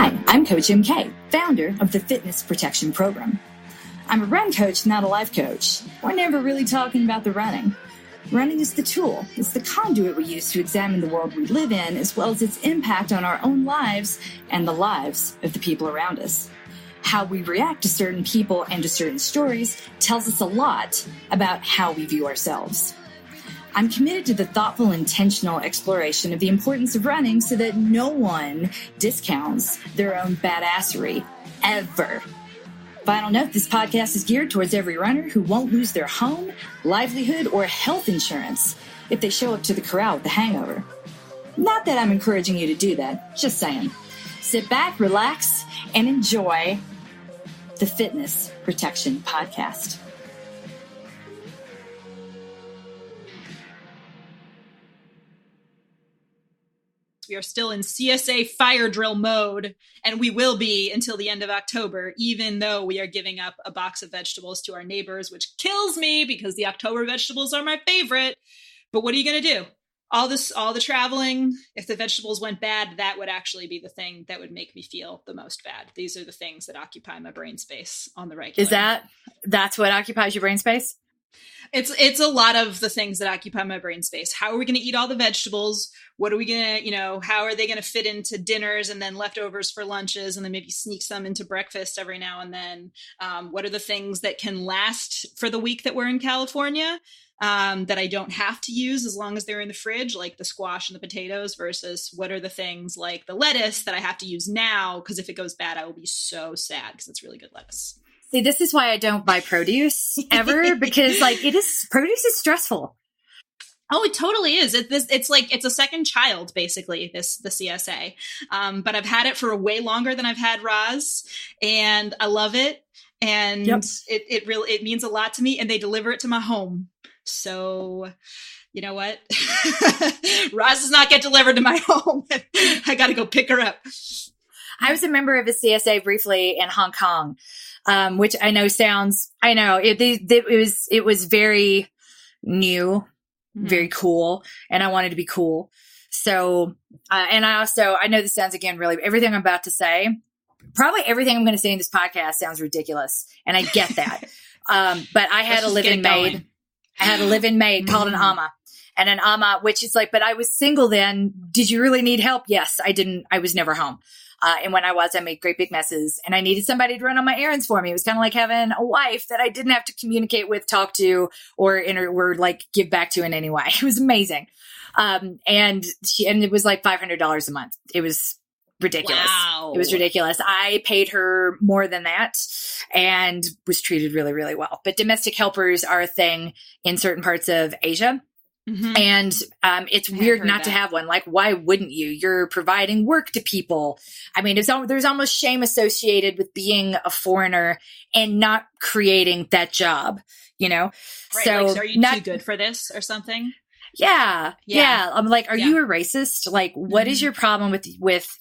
Hi, I'm Coach MK, founder of the Fitness Protection Program. I'm a run coach, not a life coach. We're never really talking about the running. Running is the tool. It's the conduit we use to examine the world we live in, as well as its impact on our own lives and the lives of the people around us. How we react to certain people and to certain stories tells us a lot about how we view ourselves. I'm committed to the thoughtful, intentional exploration of the importance of running so that no one discounts their own badassery, ever. Final note, this podcast is geared towards every runner who won't lose their home, livelihood, or health insurance if they show up to the corral with a hangover. Not that I'm encouraging you to do that, just saying. Sit back, relax, and enjoy the Fitness Protection Podcast. We are still in CSA fire drill mode, and we will be until the end of October, even though we are giving up a box of vegetables to our neighbors, which kills me because the October vegetables are my favorite. But what are you going to do? All the traveling, if the vegetables went bad, that would actually be the thing that would make me feel the most bad. These are the things that occupy my brain space on the regular. That's what occupies your brain space? It's a lot of the things that occupy my brain space. How are we going to eat all the vegetables? What are we going to, how are they going to fit into dinners and then leftovers for lunches and then maybe sneak some into breakfast every now and then? What are the things that can last for the week that we're in California that I don't have to use as long as they're in the fridge, like the squash and the potatoes, versus what are the things like the lettuce that I have to use now? Because if it goes bad, I will be so sad because it's really good lettuce. See, this is why I don't buy produce ever, because produce is stressful. Oh, it totally is. It's a second child, basically, the CSA. But I've had it for way longer than I've had Roz, and I love it. And yep. It means a lot to me, and they deliver it to my home. So you know what? Roz does not get delivered to my home. I got to go pick her up. I was a member of a CSA briefly in Hong Kong. Which I know it was very new, very cool, and I wanted to be cool. So, and I know this sounds again, really, everything I'm about to say, probably everything I'm going to say in this podcast sounds ridiculous. And I get that. But I had a live-in maid. I had a live-in maid called an ama. And an ama, which is like, but I was single then. Did you really need help? Yes, I didn't. I was never home. And when I made great big messes, and I needed somebody to run on my errands for me. It was kind of like having a wife that I didn't have to communicate with, talk to, or like give back to in any way. It was amazing. And it was like $500 a month. It was ridiculous. Wow. It was ridiculous. I paid her more than that and was treated really, really well. But domestic helpers are a thing in certain parts of Asia. Mm-hmm. And it's weird not to have one. Like, why wouldn't you? You're providing work to people. I mean, there's almost shame associated with being a foreigner and not creating that job, Right. So like, are you too good for this or something? Yeah. I'm like, are you a racist? Like, what is your problem with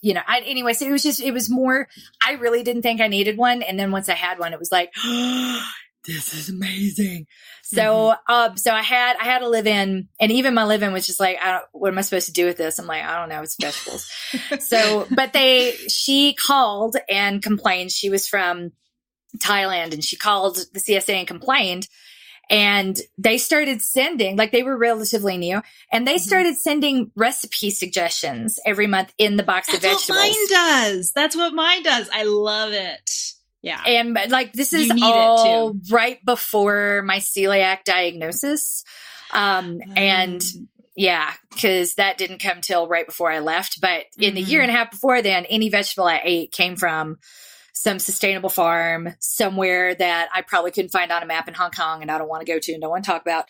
anyway, so it was more, I really didn't think I needed one. And then once I had one, it was like, this is amazing. So, so I had a live-in, and even my live-in was just like, what am I supposed to do with this? I'm like, I don't know. It's vegetables. But she called and complained. She was from Thailand, and she called the CSA and complained. And they started sending, like, they were relatively new, and they started sending recipe suggestions every month in the box of vegetables. That's what mine does. I love it. Yeah. And like, this is all right before my celiac diagnosis. And yeah, cause that didn't come till right before I left. But in the year and a half before then, any vegetable I ate came from some sustainable farm somewhere that I probably couldn't find on a map in Hong Kong, and I don't want to go to and don't want to talk about.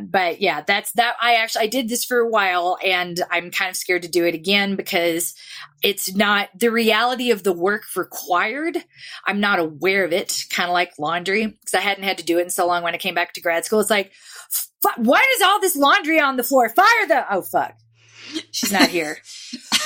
But yeah, that's that. I did this for a while, and I'm kind of scared to do it again because it's not the reality of the work required. I'm not aware of it, kind of like laundry, because I hadn't had to do it in so long. When I came back to grad school, it's like, why is all this laundry on the floor? Oh, fuck. She's not here.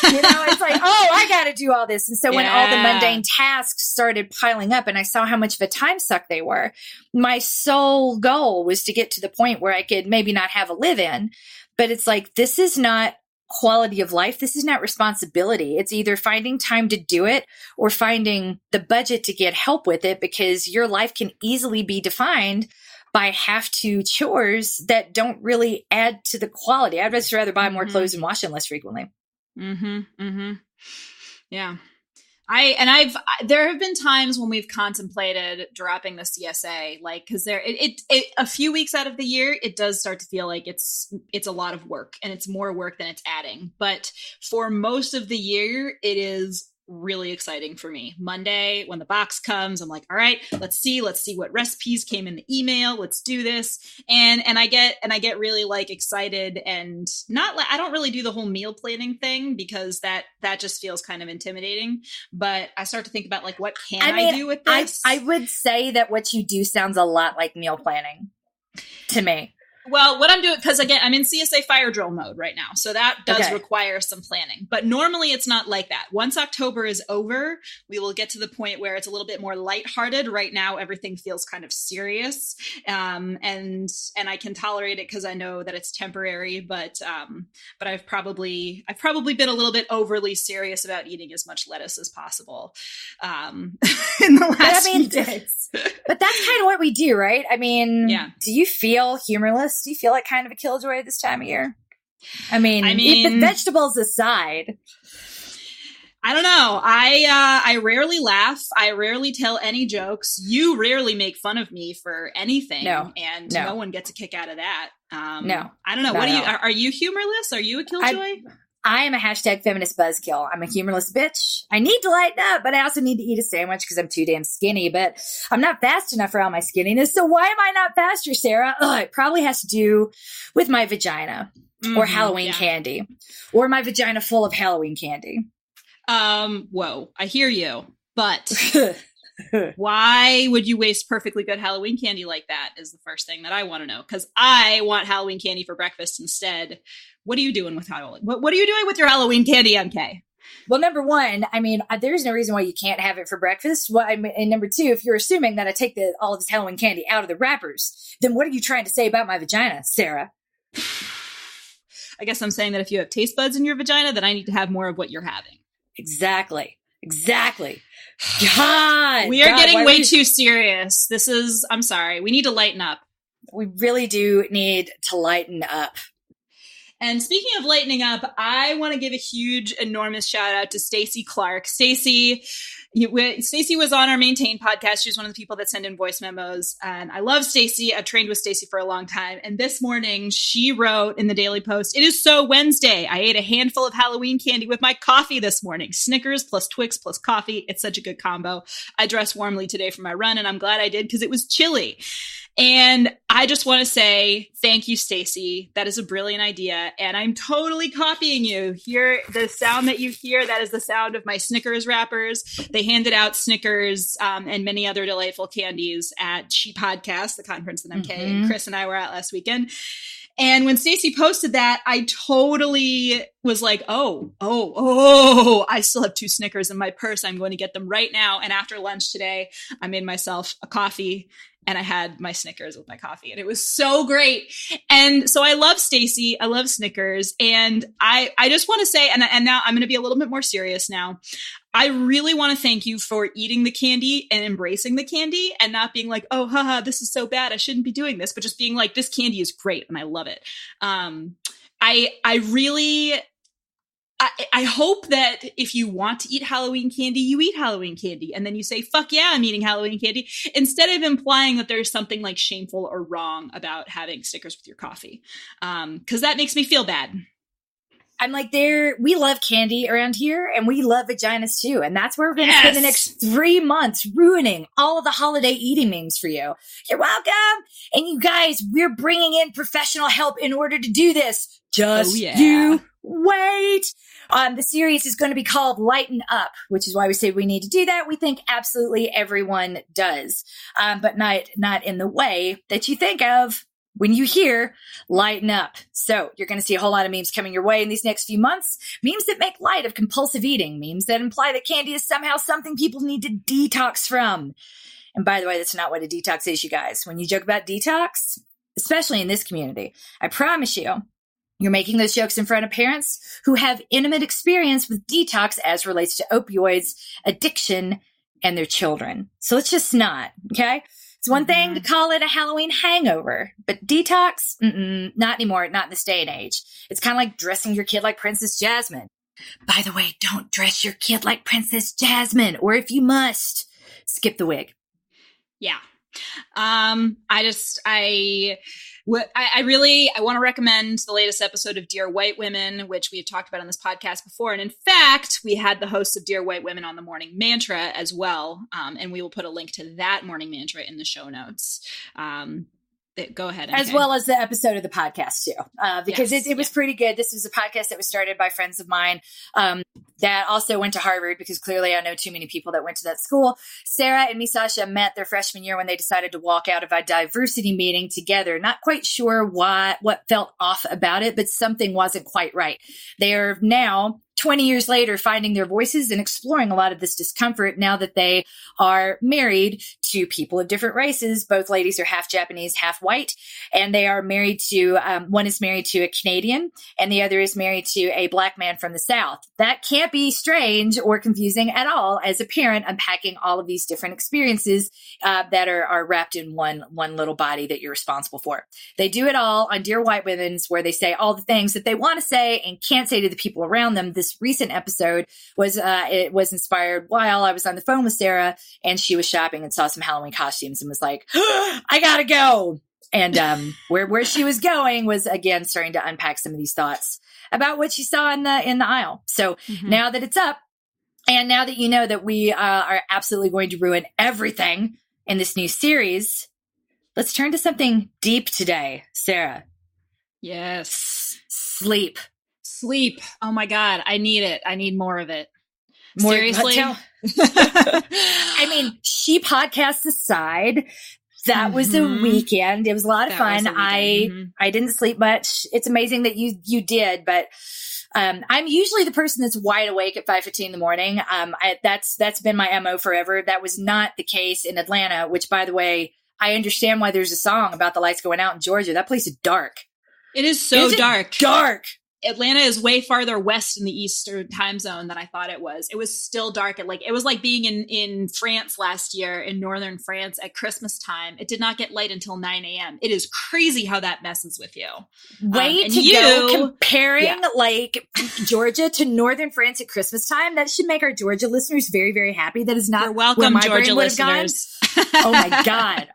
It's like, oh, I got to do all this. And so when all the mundane tasks started piling up and I saw how much of a time suck they were, my sole goal was to get to the point where I could maybe not have a live-in, but it's like, this is not quality of life. This is not responsibility. It's either finding time to do it or finding the budget to get help with it, because your life can easily be defined by have to chores that don't really add to the quality. I'd just rather buy more clothes and wash them less frequently. Yeah. There have been times when we've contemplated dropping the CSA, like, cause a few weeks out of the year, it does start to feel like it's a lot of work, and it's more work than it's adding. But for most of the year, it is really exciting for me. Monday, when the box comes, I'm like, all right, let's see what recipes came in the email. Let's do this. And I get really like excited, and I don't really do the whole meal planning thing, because that just feels kind of intimidating. But I start to think about like, what can I do with this? I would say that what you do sounds a lot like meal planning to me. Well, what I'm doing, because again, I'm in CSA fire drill mode right now. So that does require some planning. But normally it's not like that. Once October is over, we will get to the point where it's a little bit more lighthearted. Right now, everything feels kind of serious. And I can tolerate it because I know that it's temporary. But I've probably been a little bit overly serious about eating as much lettuce as possible in the last few days. But that's kind of what we do, right? I mean, yeah. Do you feel humorless? Do you feel like kind of a killjoy this time of year? I mean, the vegetables aside. I don't know. I rarely laugh. I rarely tell any jokes. You rarely make fun of me for anything. No. And no one gets a kick out of that. No. I don't know. What are you humorless? Are you a killjoy? I am a hashtag feminist buzzkill. I'm a humorless bitch. I need to lighten up, but I also need to eat a sandwich because I'm too damn skinny, but I'm not fast enough for all my skinniness. So why am I not faster, Sarah? It probably has to do with my vagina or Halloween candy, or my vagina full of Halloween candy. Whoa, I hear you, but why would you waste perfectly good Halloween candy like that is the first thing that I want to know. Because I want Halloween candy for breakfast instead. What are you doing with Halloween? What are you doing with your Halloween candy, MK? Well, number one, I mean, there's no reason why you can't have it for breakfast. Well, and number two, if you're assuming that I take all of this Halloween candy out of the wrappers, then what are you trying to say about my vagina, Sarah? I guess I'm saying that if you have taste buds in your vagina, then I need to have more of what you're having. Exactly. God, we are getting way too serious. I'm sorry. We need to lighten up. We really do need to lighten up. And speaking of lightening up, I want to give a huge, enormous shout out to Stacey Clark. Stacey was on our Maintain podcast. She's one of the people that send in voice memos. And I love Stacey. I've trained with Stacey for a long time. And this morning she wrote in the Daily Post, "It is so Wednesday. I ate a handful of Halloween candy with my coffee this morning. Snickers plus Twix plus coffee. It's such a good combo. I dressed warmly today for my run, and I'm glad I did because it was chilly." And I just want to say thank you, Stacey. That is a brilliant idea. And I'm totally copying you. Here, the sound that you hear, that is the sound of my Snickers wrappers. They handed out Snickers and many other delightful candies at She Podcast, the conference that MK and Chris and I were at last weekend. And when Stacey posted that, I totally was like, oh, I still have 2 Snickers in my purse. I'm going to get them right now. And after lunch today, I made myself a coffee and I had my Snickers with my coffee, and it was so great. And so I love Stacey. I love Snickers. And I just want to say, and now I'm going to be a little bit more serious now. I really want to thank you for eating the candy and embracing the candy and not being like, oh, haha, this is so bad. I shouldn't be doing this, but just being like, this candy is great and I love it. I hope that if you want to eat Halloween candy, you eat Halloween candy. And then you say, fuck yeah, I'm eating Halloween candy, instead of implying that there's something like shameful or wrong about having Snickers with your coffee. Because that makes me feel bad. I'm like, we love candy around here, and we love vaginas too. And that's where we're going to spend the next 3 months ruining all of the holiday eating memes for you. You're welcome. And you guys, we're bringing in professional help in order to do this. Just you wait. The series is going to be called Lighten Up, which is why we say we need to do that. We think absolutely everyone does, but not in the way that you think of when you hear lighten up. So you're going to see a whole lot of memes coming your way in these next few months. Memes that make light of compulsive eating. Memes that imply that candy is somehow something people need to detox from. And by the way, that's not what a detox is, you guys. When you joke about detox, especially in this community, I promise you, You're making those jokes in front of parents who have intimate experience with detox as relates to opioids, addiction, and their children. So let's just not, okay? It's one thing to call it a Halloween hangover, but detox, not anymore, not in this day and age. It's kind of like dressing your kid like Princess Jasmine. By the way, don't dress your kid like Princess Jasmine, or if you must, skip the wig. Yeah. I want to recommend the latest episode of Dear White Women, which we have talked about on this podcast before. And in fact, we had the hosts of Dear White Women on the morning mantra as well. And we will put a link to that morning mantra in the show notes. Go ahead. As well as the episode of the podcast too, because it was pretty good. This was a podcast that was started by friends of mine that also went to Harvard, because clearly I know too many people that went to that school. Sarah and me, Sasha, met their freshman year when they decided to walk out of a diversity meeting together. Not quite sure what felt off about it, but something wasn't quite right. They are now 20 years later, finding their voices and exploring a lot of this discomfort now that they are married to people of different races. Both ladies are half Japanese, half white, and they are married to, one is married to a Canadian and the other is married to a Black man from the South. That can't be strange or confusing at all as a parent unpacking all of these different experiences that are wrapped in one little body that you're responsible for. They do it all on Dear White Women's, where they say all the things that they want to say and can't say to the people around them. This recent episode was inspired while I was on the phone with Sarah, and she was shopping and saw some Halloween costumes and was like, I gotta go. And where she was going was, again, starting to unpack some of these thoughts about what she saw in the aisle. So now that it's up, and now that you know that we are absolutely going to ruin everything in this new series, let's turn to something deep today, Sarah. Yes. Sleep. Oh my God. I need it. I need more of it. More, seriously? I mean, she podcasts aside. That was a weekend. It was a lot of fun. I didn't sleep much. It's amazing that you did, but I'm usually the person that's wide awake at 5:15 in the morning. That's been my MO forever. That was not the case in Atlanta, which, by the way, I understand why there's a song about the lights going out in Georgia. That place is dark. It is so dark. Dark. Atlanta is way farther west in the Eastern time zone than I thought it was. It was still dark. It was like being in France last year, in northern France at Christmas time. It did not get light until 9 a.m. It is crazy how that messes with you. Go comparing like Georgia to northern France at Christmas time. That should make our Georgia listeners very, very happy. That is not You're welcome, my Georgia brain would have gone. listeners. Oh my God.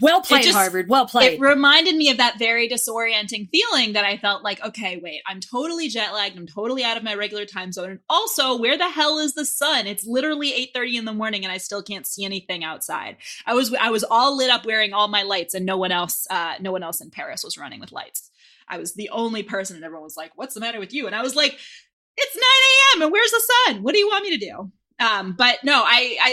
Well played, Harvard. Well played. It reminded me of that very disorienting feeling that I felt like, okay, wait, I'm totally jet lagged. I'm totally out of my regular time zone. And also, where the hell is the sun? It's literally 8:30 in the morning and I still can't see anything outside. I was all lit up wearing all my lights, and no one else in Paris was running with lights. I was the only person, and everyone was like, what's the matter with you? And I was like, it's 9 a.m. and where's the sun? What do you want me to do? But no,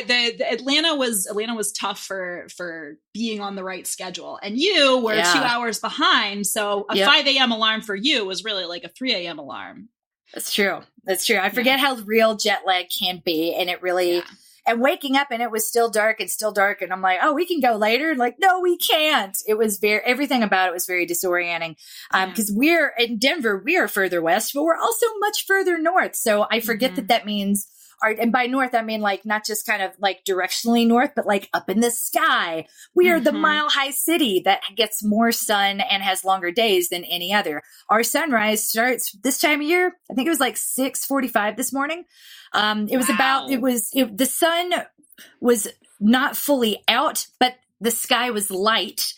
the Atlanta was tough for being on the right schedule, and you were 2 hours behind. So a 5 a.m. alarm for you was really like a 3 a.m. alarm. That's true. I forget how real jet lag can be. And it really, and waking up and it was still dark. And I'm like, oh, we can go later. Like, no, we can't. It was everything about it was very disorienting. Cause we're in Denver, we are further west, but we're also much further north. So I forget that means, and by north, I mean like not just kind of like directionally north, but like up in the sky. We are the mile high city that gets more sun and has longer days than any other. Our sunrise starts this time of year. I think it was like 6:45 this morning. The sun was not fully out, but the sky was light.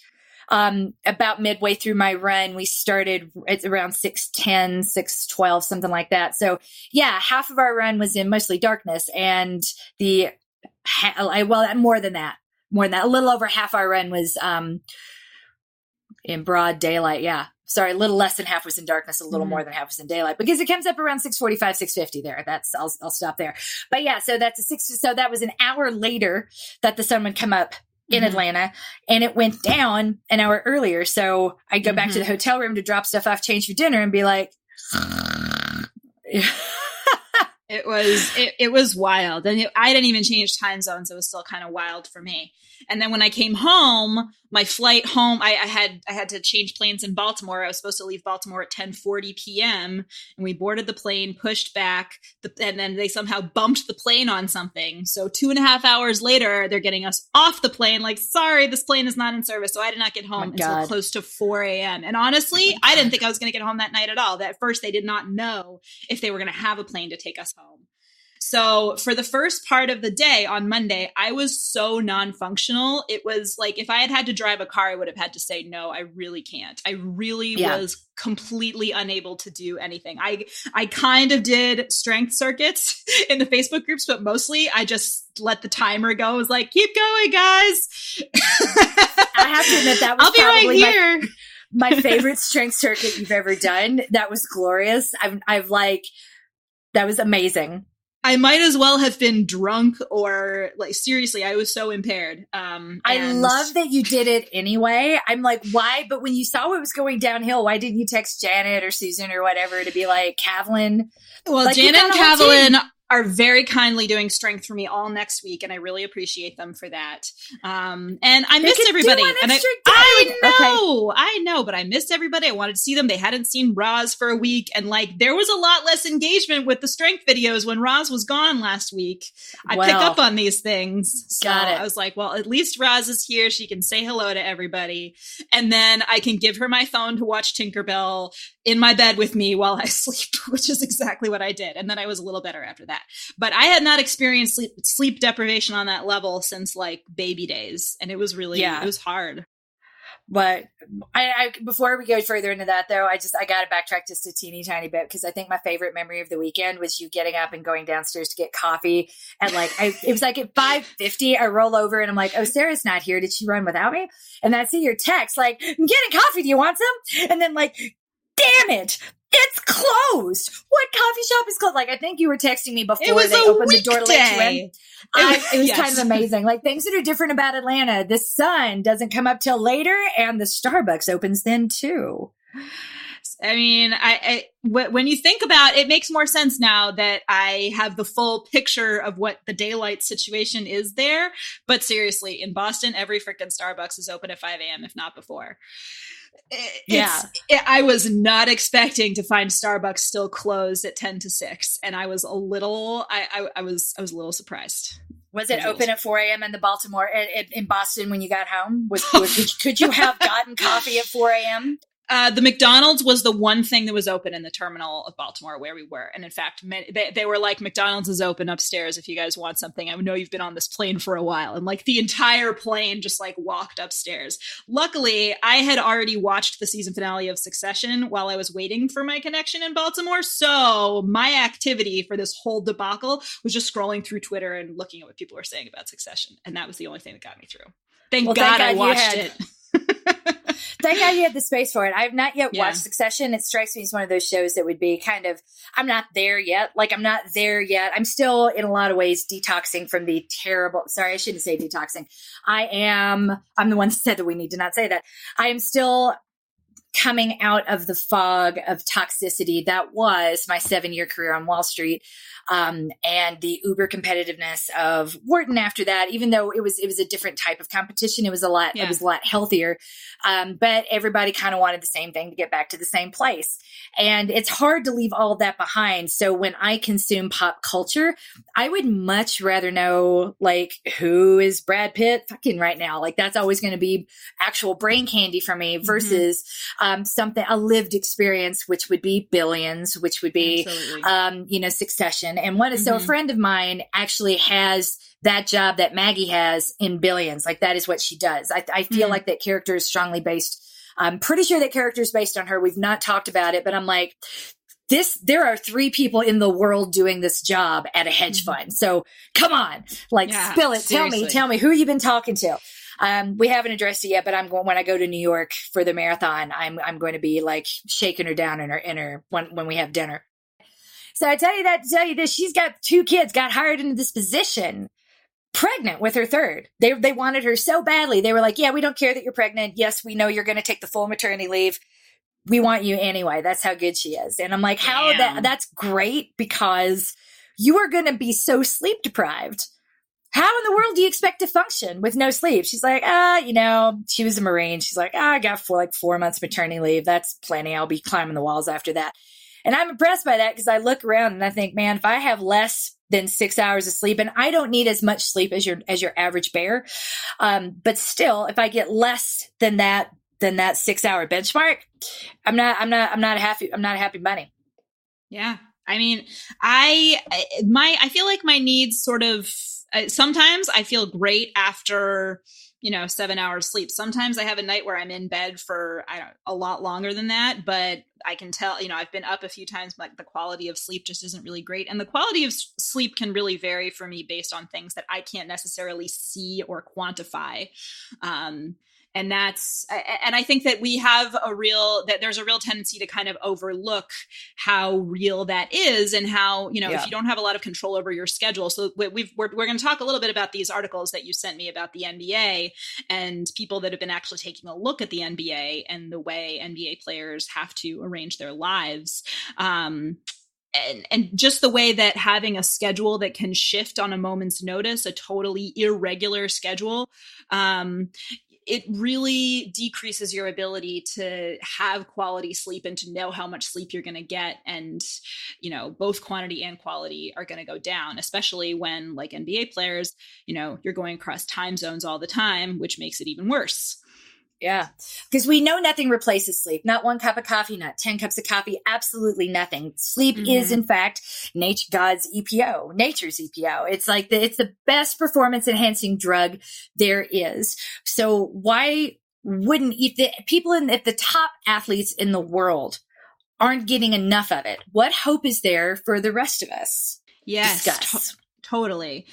About midway through my run, we started at around 6:10, 6:12, something like that. So yeah, half of our run was in mostly darkness, and more than that, a little over half our run was, in broad daylight. Yeah. Sorry, a little less than half was in darkness, a little more than half was in daylight, because it comes up around 6:45, 6:50 there. I'll stop there. But yeah, so so that was an hour later that the sun would come up in Atlanta, and it went down an hour earlier. So I'd go back to the hotel room to drop stuff off, change for dinner, and be like, It was wild. And I didn't even change time zones. It was still kind of wild for me. And then when I came home, my flight home, I had to change planes in Baltimore. I was supposed to leave Baltimore at 10:40 p.m. and we boarded the plane, pushed back, and then they somehow bumped the plane on something. So 2.5 hours later, they're getting us off the plane. Like, sorry, this plane is not in service. So I did not get home until close to 4 a.m. And honestly, I didn't think I was going to get home that night at all. At first, they did not know if they were going to have a plane to take us home. So for the first part of the day on Monday, I was so non-functional. It was like if I had to drive a car, I would have had to say, no, I really can't. I really was completely unable to do anything. I kind of did strength circuits in the Facebook groups, but mostly I just let the timer go. I was like, keep going, guys. I have to admit that was I'll be right here. My favorite strength circuit you've ever done. That was glorious. That was amazing. I might as well have been drunk or like, seriously, I was so impaired. I love that you did it anyway. I'm like, why? But when you saw it was going downhill, why didn't you text Janet or Susan or whatever to be like, Kavlin? Well, like, Janet and Kavlin are very kindly doing strength for me all next week, and I really appreciate them for that. And I missed everybody. And I know, but I missed everybody. I wanted to see them. They hadn't seen Roz for a week, and like there was a lot less engagement with the strength videos when Roz was gone last week. I pick up on these things. So I was like, well, at least Roz is here. She can say hello to everybody, and then I can give her my phone to watch Tinkerbell in my bed with me while I sleep, which is exactly what I did. And then I was a little better after that. But I had not experienced sleep deprivation on that level since like baby days. And it was really, it was hard. But I before we go further into that though, I got to backtrack just a teeny tiny bit because I think my favorite memory of the weekend was you getting up and going downstairs to get coffee. And like, it was like at 5:50, I roll over and I'm like, oh, Sarah's not here. Did she run without me? And I see your text like, I'm getting coffee. Do you want some? And then like, damn it. It's closed. What coffee shop is closed? Like, I think you were texting me before they opened the door to let you in. It was kind of amazing. Like, things that are different about Atlanta. The sun doesn't come up till later, and the Starbucks opens then, too. I mean, when you think about it, it makes more sense now that I have the full picture of what the daylight situation is there. But seriously, in Boston, every freaking Starbucks is open at 5 a.m., if not before. I was not expecting to find Starbucks still closed at 10 to 6. And I was a little, I was a little surprised. Was it open at 4 a.m. in Boston when you got home? Could you have gotten coffee at 4 a.m.? The McDonald's was the one thing that was open in the terminal of Baltimore where we were. And in fact, they were like, McDonald's is open upstairs if you guys want something. I know you've been on this plane for a while. And like the entire plane just like walked upstairs. Luckily, I had already watched the season finale of Succession while I was waiting for my connection in Baltimore. So my activity for this whole debacle was just scrolling through Twitter and looking at what people were saying about Succession. And that was the only thing that got me through. Thank God I watched it. Thank God you had the space for it. I've not yet watched Succession. It strikes me as one of those shows that would be kind of, I'm not there yet. I'm still in a lot of ways detoxing from the terrible, sorry, I shouldn't say detoxing. I'm the one that said that we need to not say that. I am still coming out of the fog of toxicity that was my 7-year career on Wall Street. And the uber competitiveness of Wharton after that, even though it was a different type of competition, it was a lot healthier. But everybody kind of wanted the same thing to get back to the same place. And it's hard to leave all of that behind. So when I consume pop culture, I would much rather know like who is Brad Pitt fucking right now. Like that's always going to be actual brain candy for me versus, a lived experience, which would be Billions, which would be, Succession. And so a friend of mine actually has that job that Maggie has in Billions. Like that is what she does. I feel like that character is strongly based. I'm pretty sure that character is based on her. We've not talked about it, but I'm like, there are 3 people in the world doing this job at a hedge fund. So come on, spill it. Seriously. Tell me who you've been talking to. We haven't addressed it yet, but when I go to New York for the marathon, I'm going to be like shaking her down in her when we have dinner. So I tell you that to tell you this, she's got 2 kids, got hired into this position, pregnant with her 3rd. They wanted her so badly. They were like, yeah, we don't care that you're pregnant. Yes, we know you're going to take the full maternity leave. We want you anyway. That's how good she is. And I'm like, that's great because you are going to be so sleep deprived. How in the world do you expect to function with no sleep? She's like, she was a Marine. She's like, I got 4 months maternity leave. That's plenty. I'll be climbing the walls after that. And I'm impressed by that because I look around and I think, man, if I have less than 6 hours of sleep, and I don't need as much sleep as your average bear, but still, if I get less than that 6 hour benchmark, I'm not a happy bunny. Yeah. I mean, I feel like my needs sort of, sometimes I feel great after, 7 hours sleep. Sometimes I have a night where I'm in bed for a lot longer than that, but I can tell, I've been up a few times, but the quality of sleep just isn't really great. And the quality of sleep can really vary for me based on things that I can't necessarily see or quantify. And I think that there's a real tendency to kind of overlook how real that is and how, if you don't have a lot of control over your schedule. So we're going to talk a little bit about these articles that you sent me about the NBA and people that have been actually taking a look at the NBA and the way NBA players have to arrange their lives. And just the way that having a schedule that can shift on a moment's notice, a totally irregular schedule, it really decreases your ability to have quality sleep and to know how much sleep you're going to get. And, both quantity and quality are going to go down, especially when, like NBA players, you're going across time zones all the time, which makes it even worse. Yeah, because we know nothing replaces sleep. Not 1 cup of coffee, not 10 cups of coffee, absolutely nothing. Sleep is, in fact, nature's EPO. It's like it's the best performance enhancing drug there is. So why wouldn't, if the top athletes in the world aren't getting enough of it, what hope is there for the rest of us? Yes. Discuss. Totally.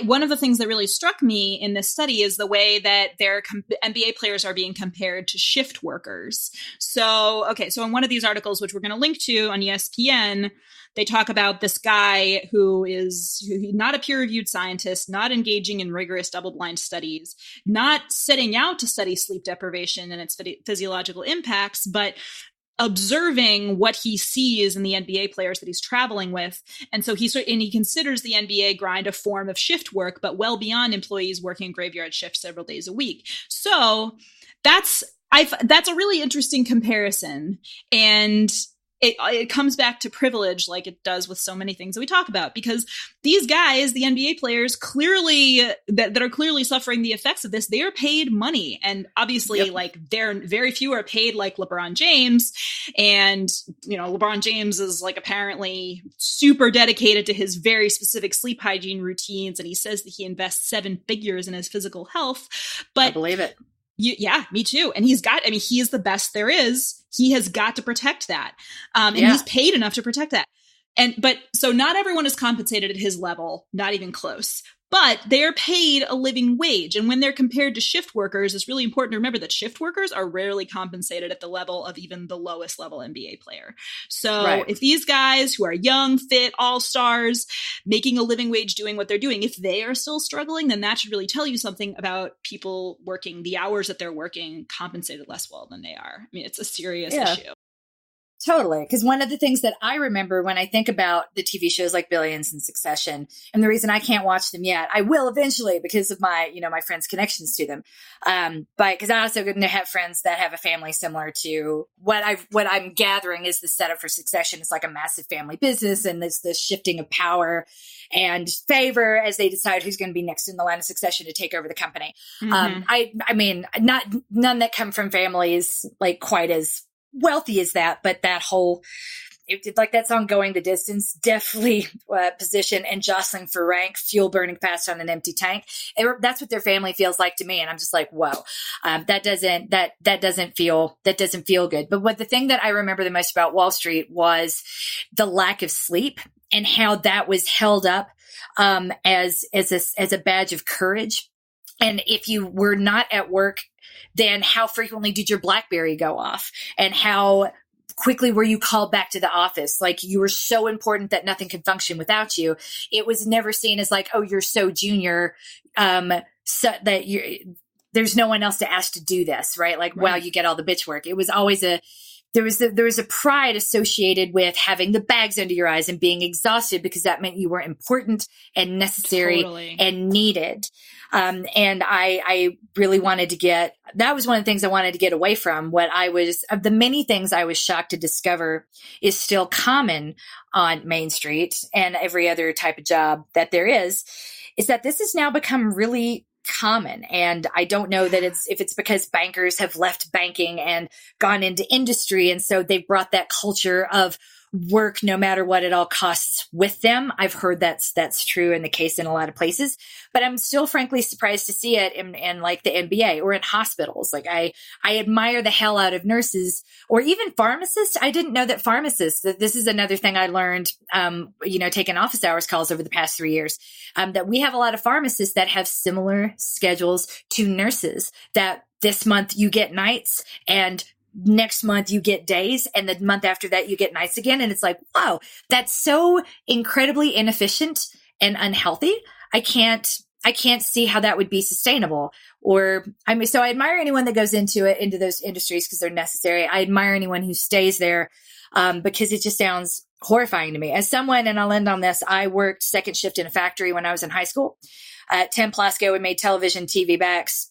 One of the things that really struck me in this study is the way that their NBA players are being compared to shift workers. So in one of these articles, which we're going to link to on ESPN, they talk about this guy who is not a peer-reviewed scientist, not engaging in rigorous double-blind studies, not setting out to study sleep deprivation and its physiological impacts, but observing what he sees in the NBA players that he's traveling with. And so he considers the NBA grind a form of shift work, but well beyond employees working graveyard shifts several days a week. So that's a really interesting comparison. And it comes back to privilege like it does with so many things that we talk about, because these guys, the NBA players, clearly that are clearly suffering the effects of this, they are paid money. And obviously, like, they're very few are paid like LeBron James. And, LeBron James is like apparently super dedicated to his very specific sleep hygiene routines. And he says that he invests 7 figures in his physical health. But I believe it. Yeah, me too. And he is the best there is. He has got to protect that. And he's paid enough to protect that. So not everyone is compensated at his level, not even close, but they're paid a living wage. And when they're compared to shift workers, it's really important to remember that shift workers are rarely compensated at the level of even the lowest level NBA player. So if these guys who are young, fit, all-stars, making a living wage doing what they're doing, if they are still struggling, then that should really tell you something about people working the hours that they're working compensated less well than they are. I mean, it's a serious issue. Totally. Because one of the things that I remember when I think about the TV shows like Billions and Succession, and the reason I can't watch them yet, I will eventually because of my, my friends' connections to them. But because I also going to have friends that have a family similar to what I'm gathering is the setup for Succession. It's like a massive family business, and there's this shifting of power and favor as they decide who's going to be next in the line of succession to take over the company. I mean, none that come from families like quite as wealthy as that, but that whole, like that song Going the Distance, definitely position and jostling for rank, fuel burning fast on an empty tank. That's what their family feels like to me. And I'm just like, whoa, that doesn't feel good. But the thing that I remember the most about Wall Street was the lack of sleep and how that was held up as a badge of courage. And if you were not at work, then how frequently did your BlackBerry go off? And how quickly were you called back to the office? Like, you were so important that nothing could function without you. It was never seen as like, oh, you're so junior, so that there's no one else to ask to do this, right? Like, wow, you get all the bitch work. It was always there was a pride associated with having the bags under your eyes and being exhausted because that meant you were important and necessary and needed. And I really wanted to that was one of the things I wanted to get away from. Of the many things I was shocked to discover is still common on Main Street and every other type of job that there is that this has now become really common. And I don't know that if it's because bankers have left banking and gone into industry. And so they've brought that culture of work, no matter what it all costs with them. I've heard that's true in the case in a lot of places, but I'm still frankly surprised to see it in like the NBA or in hospitals. Like I admire the hell out of nurses or even pharmacists. I didn't know that this is another thing I learned, taking office hours calls over the past 3 years, that we have a lot of pharmacists that have similar schedules to nurses, that this month you get nights and next month you get days, and the month after that you get nights again. And it's like, wow, that's so incredibly inefficient and unhealthy. I can't see how that would be sustainable. So I admire anyone that goes into those industries because they're necessary. I admire anyone who stays there because it just sounds horrifying to me. As someone, and I'll end on this, I worked second shift in a factory when I was in high school. At Tim Plasko, we made television TV backs.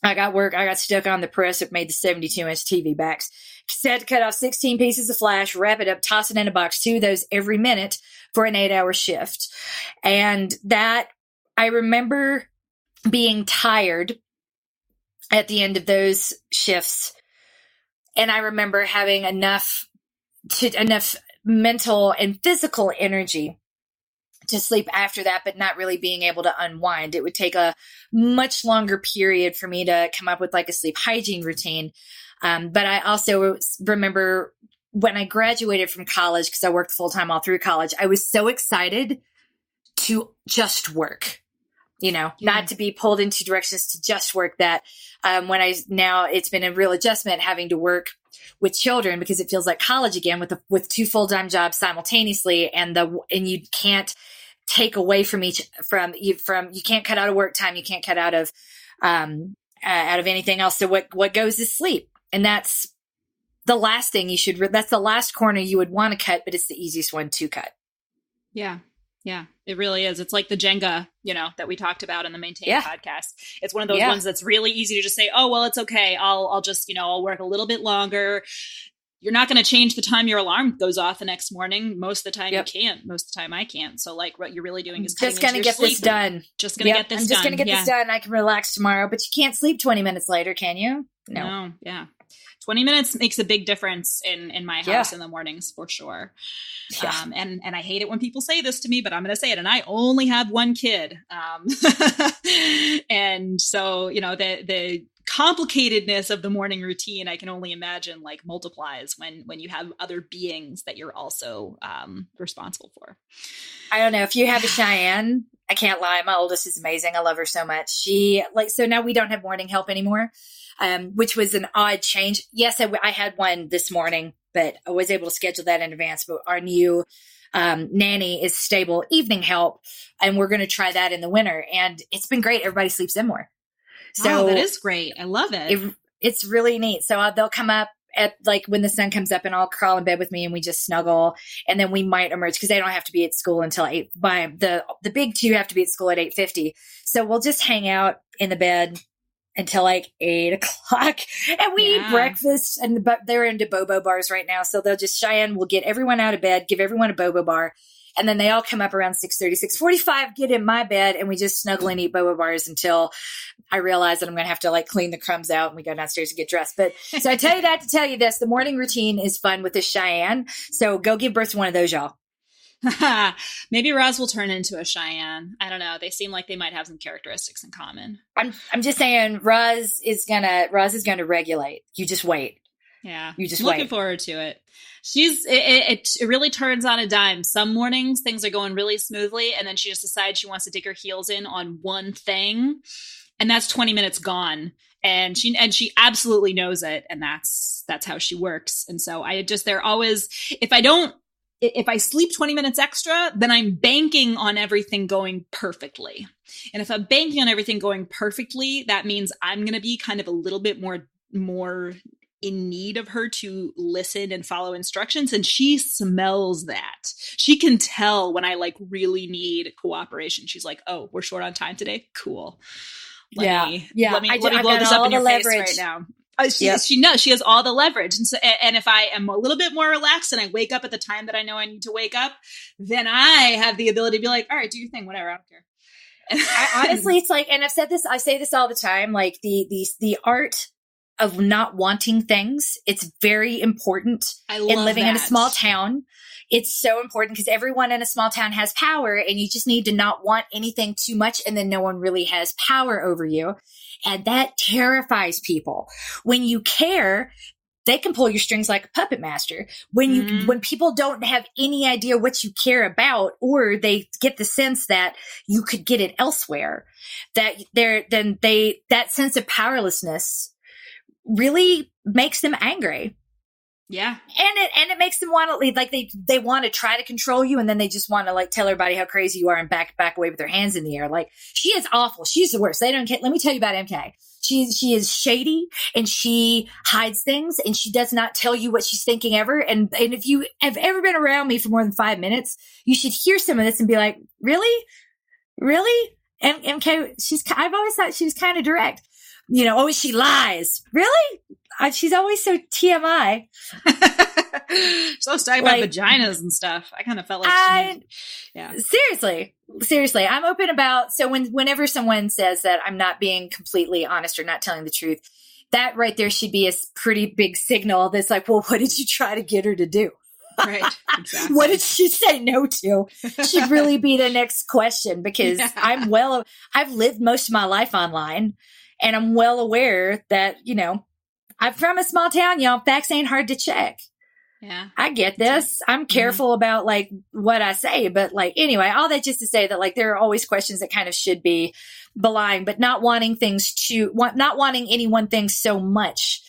I got stuck on the press that made the 72-inch TV backs. Had to cut off 16 pieces of flash, wrap it up, toss it in a box, 2 of those every minute for an 8-hour shift. And that, I remember being tired at the end of those shifts. And I remember having enough mental and physical energy to sleep after that, but not really being able to unwind. It would take a much longer period for me to come up with like a sleep hygiene routine. But I also remember when I graduated from college, because I worked full time all through college, I was so excited to just work, not to be pulled in 2 directions, to just work, that now it's been a real adjustment having to work with children because it feels like college again with 2 full-time jobs simultaneously, and you can't take away you can't cut out of work time, you can't cut out of anything else. So what goes is sleep, and that's the last thing that's the last corner you would want to cut, but it's the easiest one to cut. Yeah. Yeah, it really is. It's like the Jenga, that we talked about in the Maintain podcast. It's one of those ones that's really easy to just say, oh, well, it's okay. I'll just, I'll work a little bit longer. You're not going to change the time your alarm goes off the next morning. Most of the time you can't. Most of the time I can't. So like what you're really doing is just going to get this done. Just going to get this done. I'm just going to get this done. I can relax tomorrow, but you can't sleep 20 minutes later, can you? No. Yeah. 20 minutes makes a big difference in my house in the mornings for sure. Yeah. And I hate it when people say this to me, but I'm going to say it. And I only have 1 kid. And so, the complicatedness of the morning routine, I can only imagine like multiplies when you have other beings that you're also responsible for. I don't know if you have a Cheyenne. I can't lie. My oldest is amazing. I love her so much. So now we don't have morning help anymore. Which was an odd change. Yes, I had one this morning, but I was able to schedule that in advance. But our new nanny is stable evening help, and we're going to try that in the winter. And it's been great. Everybody sleeps in more. So that is great. I love it. It's really neat. So they'll come up at like when the sun comes up, and I'll crawl in bed with me, and we just snuggle. And then we might emerge because they don't have to be at school until 8. The big 2 have to be at school at 8:50. So we'll just hang out in the bed until like 8 o'clock, and we eat breakfast, and they're into bobo bars right now. So Cheyenne will get everyone out of bed, give everyone a bobo bar. And then they all come up around 6:30, 6:45, get in my bed, and we just snuggle and eat boba bars until I realize that I'm going to have to like clean the crumbs out, and we go downstairs to get dressed. But so I tell you that to tell you this, the morning routine is fun with the Cheyenne. So go give birth to one of those, y'all. Maybe Roz will turn into a Cheyenne. I don't know. They seem like they might have some characteristics in common. I'm just saying Roz is gonna regulate. You just wait. Yeah. You just looking forward to it. It really turns on a dime. Some mornings things are going really smoothly, and then she just decides she wants to dig her heels in on one thing, and that's 20 minutes gone. And she absolutely knows it, and that's how she works. And so they're always, if I sleep 20 minutes extra, then I'm banking on everything going perfectly. And if I'm banking on everything going perfectly, that means I'm going to be kind of a little bit more in need of her to listen and follow instructions. And she smells that. She can tell when I like really need cooperation. She's like, oh, we're short on time today. Cool. Let me blow this up in your face right now. She knows she has all the leverage. And so, and if I am a little bit more relaxed and I wake up at the time that I know I need to wake up, then I have the ability to be like, all right, do your thing, whatever. I don't care. Honestly, it's like, and I say this all the time, like the art of not wanting things. It's very important in living in a small town. It's so important because everyone in a small town has power, and you just need to not want anything too much. And then no one really has power over you. And that terrifies people. When you care, they can pull your strings like a puppet master. When people don't have any idea what you care about, or they get the sense that you could get it elsewhere, that sense of powerlessness really makes them angry. Yeah. And it makes them want to leave. Like they want to try to control you, and then they just want to like tell everybody how crazy you are and back away with their hands in the air. Like, she is awful. She's the worst. They don't care. Let me tell you about MK. She is shady, and she hides things, and she does not tell you what she's thinking ever. And if you have ever been around me for more than 5 minutes, you should hear some of this and be like, really? MK, I've always thought she was kind of direct. You know, always she lies. Really? She's always so TMI. She's always talking about vaginas and stuff. I kind of felt like Seriously. I'm open about, so whenever someone says that I'm not being completely honest or not telling the truth, that right there should be a pretty big signal that's like, well, what did you try to get her to do? Right. Exactly. What did she say no to? Should really be the next question, because I've lived most of my life online, and I'm well aware that, you know, I'm from a small town, y'all. Facts ain't hard to check. Yeah. I get this. I'm careful about like what I say, but like, anyway, all that just to say that like, there are always questions that kind of should be belying, but not wanting any one thing so much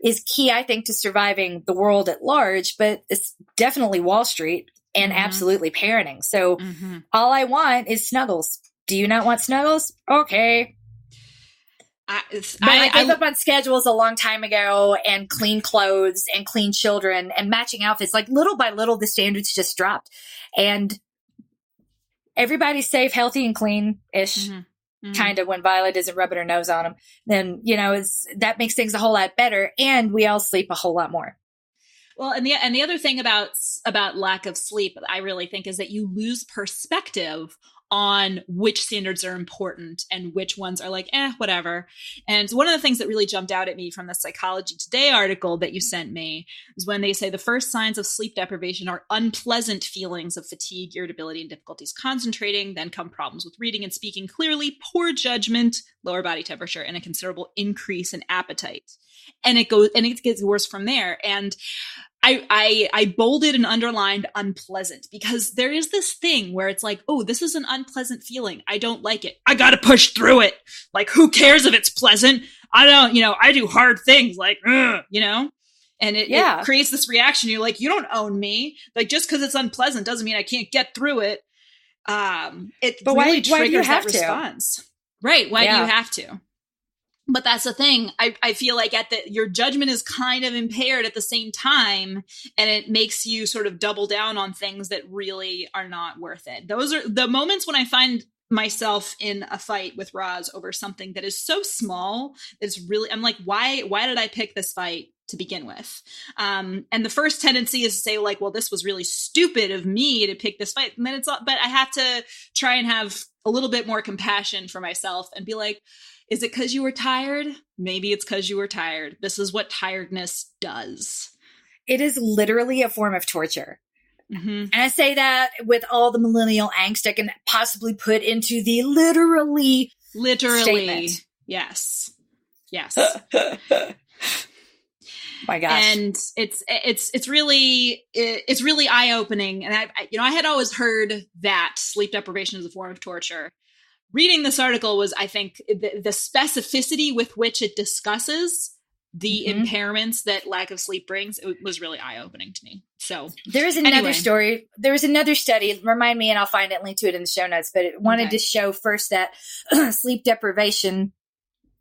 is key, I think, to surviving the world at large, but it's definitely Wall Street and absolutely parenting. So all I want is snuggles. Do you not want snuggles? Okay. I gave up on schedules a long time ago, and clean clothes and clean children and matching outfits. Like, little by little, the standards just dropped, and everybody's safe, healthy, and clean-ish. Kind of, when Violet isn't rubbing her nose on them, then, you know, that makes things a whole lot better, and we all sleep a whole lot more. Well, and the other thing about lack of sleep, I really think, is that you lose perspective on which standards are important and which ones are like, whatever. And one of the things that really jumped out at me from the Psychology Today article that you sent me is when they say the first signs of sleep deprivation are unpleasant feelings of fatigue, irritability, and difficulties concentrating. Then come problems with reading and speaking clearly, poor judgment, lower body temperature, and a considerable increase in appetite. And it gets worse from there. And I bolded and underlined unpleasant, because there is this thing where it's like, oh, this is an unpleasant feeling. I don't like it. I got to push through it. Like, who cares if it's pleasant? I do hard things like, you know, and it creates this reaction. You're like, you don't own me. Like, just because it's unpleasant doesn't mean I can't get through it. It really triggers that response. Right. Why do you have to? But that's the thing. I feel like your judgment is kind of impaired at the same time, and it makes you sort of double down on things that really are not worth it. Those are the moments when I find myself in a fight with Roz over something that is so small. It's really, I'm like, why did I pick this fight to begin with? And the first tendency is to say like, well, this was really stupid of me to pick this fight. And then but I have to try and have a little bit more compassion for myself and be like, is it because you were tired? Maybe it's because you were tired. This is what tiredness does. It is literally a form of torture. And I say that with all the millennial angst I can possibly put into the literally statement. Yes. My gosh. And it's really eye-opening. And I had always heard that sleep deprivation is a form of torture. Reading this article was, I think, the specificity with which it discusses the impairments that lack of sleep brings, it was really eye-opening to me. So there is another story. There was another study. Remind me, and I'll find it, link to it in the show notes. But it wanted to show first that sleep deprivation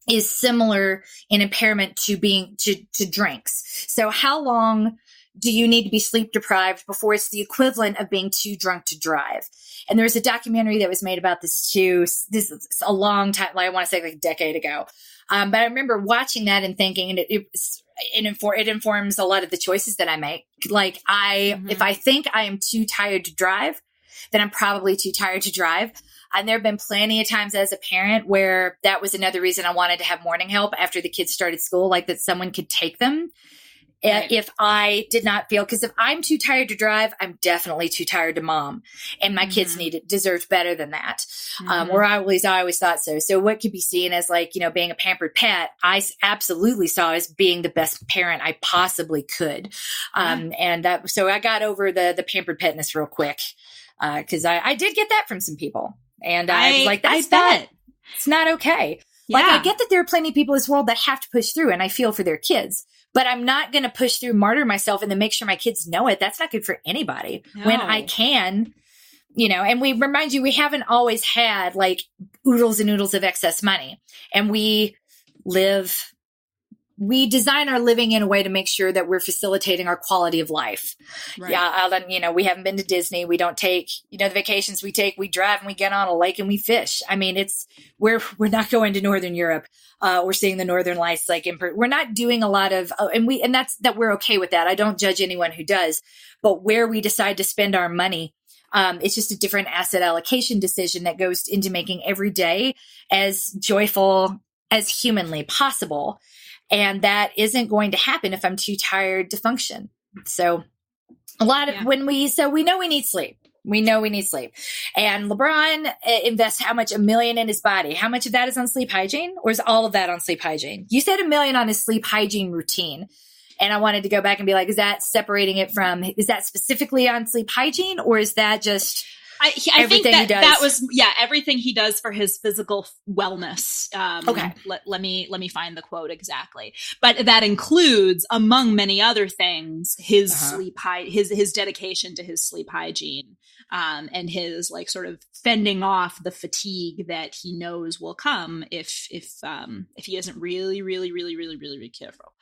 is similar in impairment to to drinks. So how long do you need to be sleep deprived before it's the equivalent of being too drunk to drive? And there's a documentary that was made about this too. This is a long time, like I want to say like a decade ago. But I remember watching that and thinking, and it informs a lot of the choices that I make. Like if I think I am too tired to drive, then I'm probably too tired to drive. And there have been plenty of times as a parent where that was another reason I wanted to have morning help after the kids started school, like that someone could take them. Right. If I did not feel, because if I'm too tired to drive, I'm definitely too tired to mom, and my kids deserved better than that. Or I always thought so. So what could be seen as like, being a pampered pet, I absolutely saw as being the best parent I possibly could. So I got over the pampered petness real quick. Cause I did get that from some people, and I was like, that's bad. It's not okay. Yeah. Like I get that there are plenty of people in this world that have to push through, and I feel for their kids. But I'm not going to push through, martyr myself, and then make sure my kids know it. That's not good for anybody. No. When I can, and we remind you, we haven't always had like oodles and oodles of excess money. And we design our living in a way to make sure that we're facilitating our quality of life. Right. Yeah. We haven't been to Disney. We don't take, the vacations we take, we drive and we get on a lake and we fish. I mean, we're not going to Northern Europe. We're seeing the Northern Lights, we're not doing a lot of, and that's that we're okay with that. I don't judge anyone who does, but where we decide to spend our money, it's just a different asset allocation decision that goes into making every day as joyful as humanly possible. And that isn't going to happen if I'm too tired to function. So we know we need sleep. We know we need sleep. And LeBron invests how much? $1 million in his body. How much of that is on sleep hygiene, or is all of that on sleep hygiene? You said $1 million on his sleep hygiene routine. And I wanted to go back and be like, is that specifically on sleep hygiene, or is that just I think that was everything he does for his physical wellness. Okay, let me find the quote exactly, but that includes, among many other things, his his dedication to his sleep hygiene, and his sort of fending off the fatigue that he knows will come if he isn't really, really, really, really, really, really careful.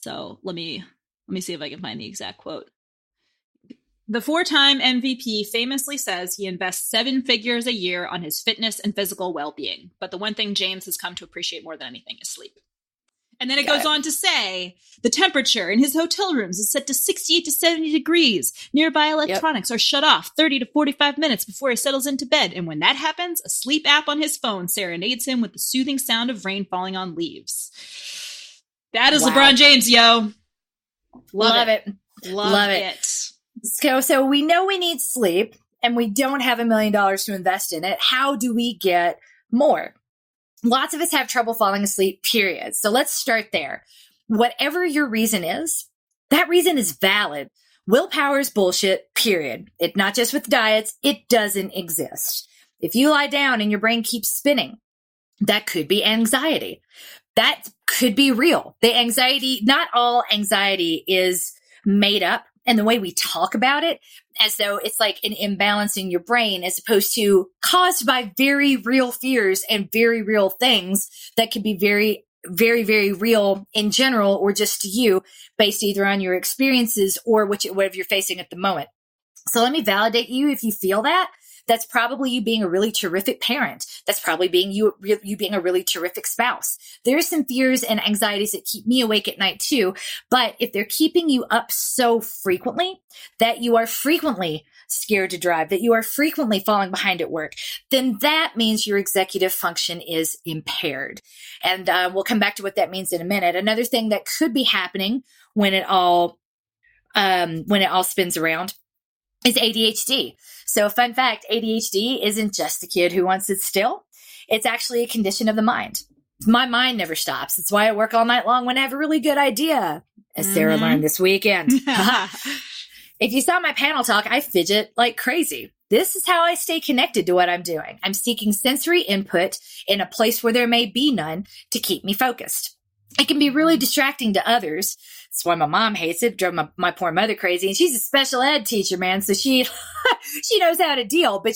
So let me see if I can find the exact quote. The 4-time MVP famously says he invests 7 figures a year on his fitness and physical well-being. But the one thing James has come to appreciate more than anything is sleep. And then it goes on to say the temperature in his hotel rooms is set to 68 to 70 degrees. Nearby electronics are shut off 30 to 45 minutes before he settles into bed. And when that happens, a sleep app on his phone serenades him with the soothing sound of rain falling on leaves. That is LeBron James, yo. Love it. Love it. So we know we need sleep, and we don't have $1 million to invest in it. How do we get more? Lots of us have trouble falling asleep, period. So let's start there. Whatever your reason is, that reason is valid. Willpower is bullshit, period. It not just with diets, it doesn't exist. If you lie down and your brain keeps spinning, that could be anxiety. That could be real. The anxiety, not all anxiety is made up. And the way we talk about it, as though it's like an imbalance in your brain, as opposed to caused by very real fears and very real things that could be very, very, very real in general, or just to you, based either on your experiences or whatever you're facing at the moment. So let me validate you if you feel that. That's probably you being a really terrific parent. That's probably you being a really terrific spouse. There's some fears and anxieties that keep me awake at night too. But if they're keeping you up so frequently that you are frequently scared to drive, that you are frequently falling behind at work, then that means your executive function is impaired. And we'll come back to what that means in a minute. Another thing that could be happening when it all spins around is ADHD. So fun fact, ADHD isn't just a kid who wants it still. It's actually a condition of the mind. My mind never stops. It's why I work all night long when I have a really good idea, as Sarah learned this weekend. If you saw my panel talk, I fidget like crazy. This is how I stay connected to what I'm doing. I'm seeking sensory input in a place where there may be none to keep me focused. It can be really distracting to others. That's why my mom hates it. It drove my poor mother crazy. And she's a special ed teacher, man. So she knows how to deal, but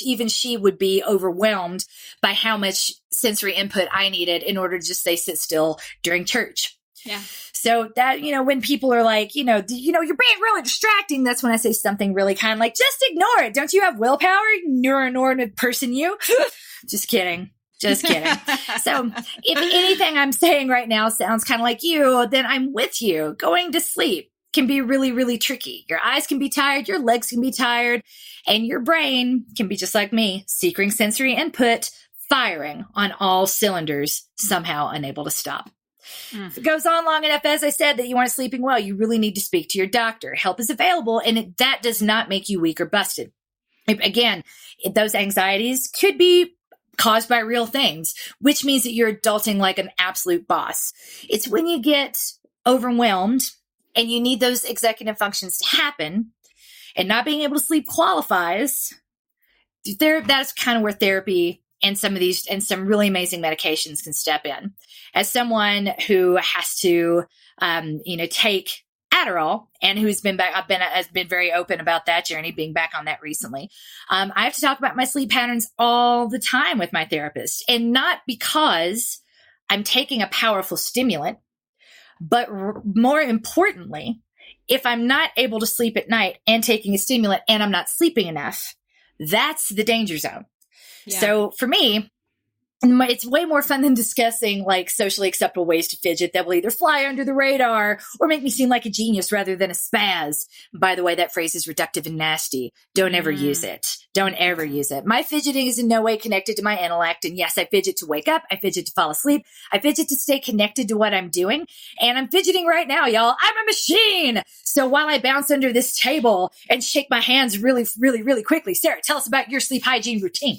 even she would be overwhelmed by how much sensory input I needed in order to just say sit still during church. Yeah. So that, when people are like, you're being really distracting. That's when I say something really kind like, just ignore it. Don't you have willpower? Neuronormative person, you? Just kidding. Just kidding. So if anything I'm saying right now sounds kind of like you, then I'm with you. Going to sleep can be really, really tricky. Your eyes can be tired, your legs can be tired, and your brain can be just like me, seeking sensory input, firing on all cylinders, somehow unable to stop. If it goes on long enough, as I said, that you aren't sleeping well, you really need to speak to your doctor. Help is available, and that does not make you weak or busted. Again, those anxieties could be caused by real things, which means that you're adulting like an absolute boss. It's when you get overwhelmed and you need those executive functions to happen, and not being able to sleep qualifies. That's kind of where therapy and some really amazing medications can step in. As someone who has to, take Adderall, and who's been back, has been very open about that journey, being back on that recently. I have to talk about my sleep patterns all the time with my therapist, and not because I'm taking a powerful stimulant, but more importantly, if I'm not able to sleep at night and taking a stimulant and I'm not sleeping enough, that's the danger zone. Yeah. So for me, it's way more fun than discussing like socially acceptable ways to fidget that will either fly under the radar or make me seem like a genius rather than a spaz. By the way, that phrase is reductive and nasty. Don't ever use it. Don't ever use it. My fidgeting is in no way connected to my intellect. And yes, I fidget to wake up. I fidget to fall asleep. I fidget to stay connected to what I'm doing. And I'm fidgeting right now, y'all. I'm a machine. So while I bounce under this table and shake my hands really, really, really quickly, Sarah, tell us about your sleep hygiene routine.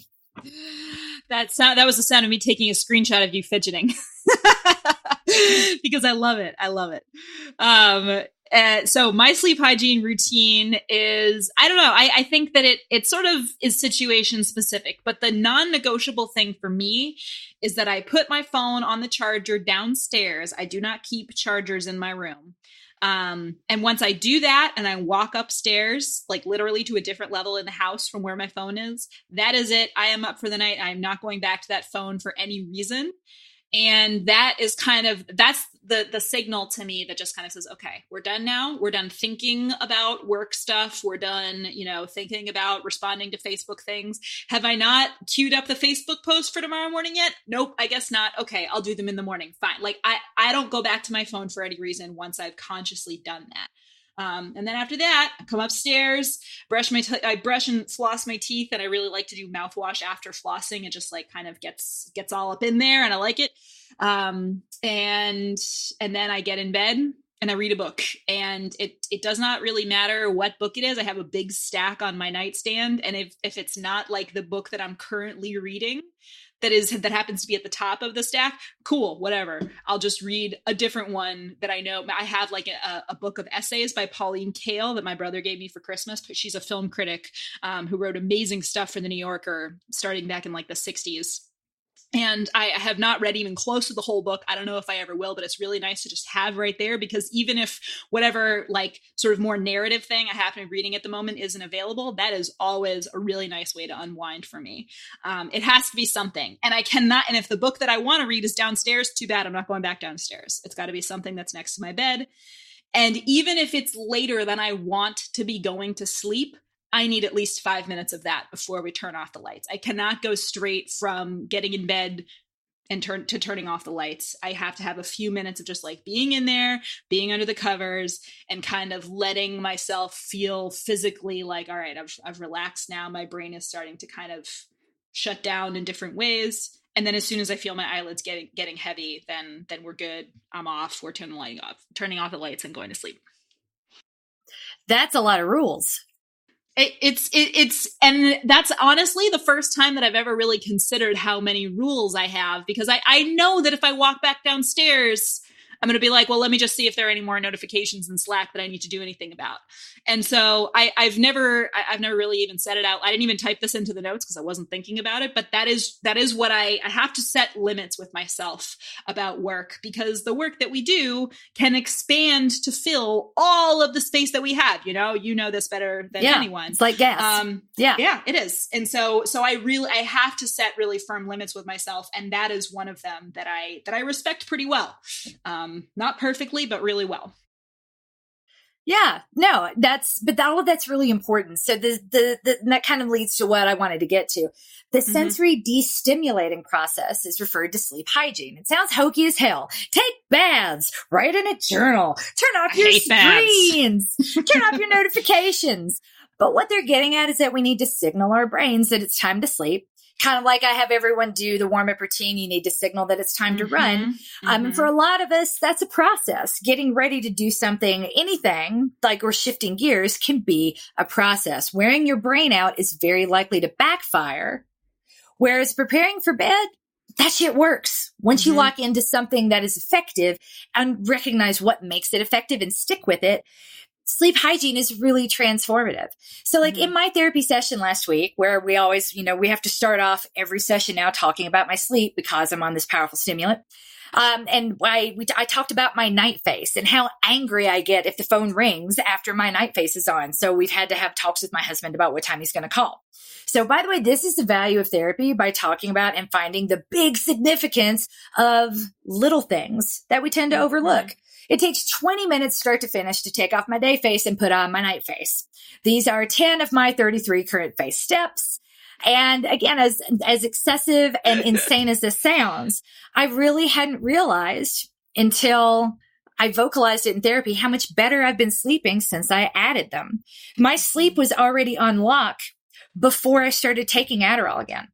That was the sound of me taking a screenshot of you fidgeting because I love it. I love it. So my sleep hygiene routine is, I don't know. I think that it sort of is situation specific, but the non-negotiable thing for me is that I put my phone on the charger downstairs. I do not keep chargers in my room. And once I do that and I walk upstairs, like literally to a different level in the house from where my phone is, that is it. I am up for the night. I'm not going back to that phone for any reason. And that is that's the signal to me that just kind of says, okay, we're done now. We're done thinking about work stuff. We're done, thinking about responding to Facebook things. Have I not queued up the Facebook post for tomorrow morning yet? Nope, I guess not. Okay, I'll do them in the morning. Fine. Like I don't go back to my phone for any reason once I've consciously done that. And then after that, I come upstairs, I brush and floss my teeth. And I really like to do mouthwash after flossing. It just like kind of gets all up in there and I like it. And then I get in bed and I read a book, and it does not really matter what book it is. I have a big stack on my nightstand. And if it's not like the book that I'm currently reading, that happens to be at the top of the stack, cool, whatever. I'll just read a different one that I know. I have like a book of essays by Pauline Kael that my brother gave me for Christmas. She's a film critic who wrote amazing stuff for The New Yorker starting back in like the 60s. And I have not read even close to the whole book. I don't know if I ever will, but it's really nice to just have right there, because even if whatever like sort of more narrative thing I happen to be reading at the moment isn't available, that is always a really nice way to unwind for me. It has to be something. And if the book that I want to read is downstairs, too bad, I'm not going back downstairs. It's got to be something that's next to my bed. And even if it's later than I want to be going to sleep, I need at least 5 minutes of that before we turn off the lights. I cannot go straight from getting in bed and turning off the lights. I have to have a few minutes of just like being in there, being under the covers, and kind of letting myself feel physically like, all right, I've relaxed now. My brain is starting to kind of shut down in different ways. And then as soon as I feel my eyelids getting heavy, then we're good. I'm off. We're turning off the lights and going to sleep. That's a lot of rules. And that's honestly the first time that I've ever really considered how many rules I have, because I know that if I walk back downstairs, I'm going to be like, well, let me just see if there are any more notifications in Slack that I need to do anything about. And so I've never really even said it out. I didn't even type this into the notes because I wasn't thinking about it, but that is what I have to set limits with myself about work, because the work that we do can expand to fill all of the space that we have. You know this better than anyone. It's like gas. Yeah, it is. And so I have to set really firm limits with myself. And that is one of them that I respect pretty well. Not perfectly, but really well. Yeah, no, but all of that's really important. So that kind of leads to what I wanted to get to. The sensory destimulating process is referred to sleep hygiene. It sounds hokey as hell. Take baths, write in a journal, turn off your screens, turn off your notifications. But what they're getting at is that we need to signal our brains that it's time to sleep. Kind of like I have everyone do the warm-up routine. You need to signal that it's time to run. And for a lot of us, that's a process. Getting ready to do something, anything, like we're shifting gears, can be a process. Wearing your brain out is very likely to backfire. Whereas preparing for bed, that shit works. Once you lock into something that is effective and recognize what makes it effective and stick with it, sleep hygiene is really transformative. So like in my therapy session last week, where we always, we have to start off every session now talking about my sleep because I'm on this powerful stimulant. And I talked about my night face and how angry I get if the phone rings after my night face is on. So we've had to have talks with my husband about what time he's going to call. So by the way, this is the value of therapy, by talking about and finding the big significance of little things that we tend to overlook. It takes 20 minutes start to finish to take off my day face and put on my night face. These are 10 of my 33 current face steps. And again, as excessive and insane as this sounds, I really hadn't realized until I vocalized it in therapy how much better I've been sleeping since I added them. My sleep was already on lock before I started taking Adderall again.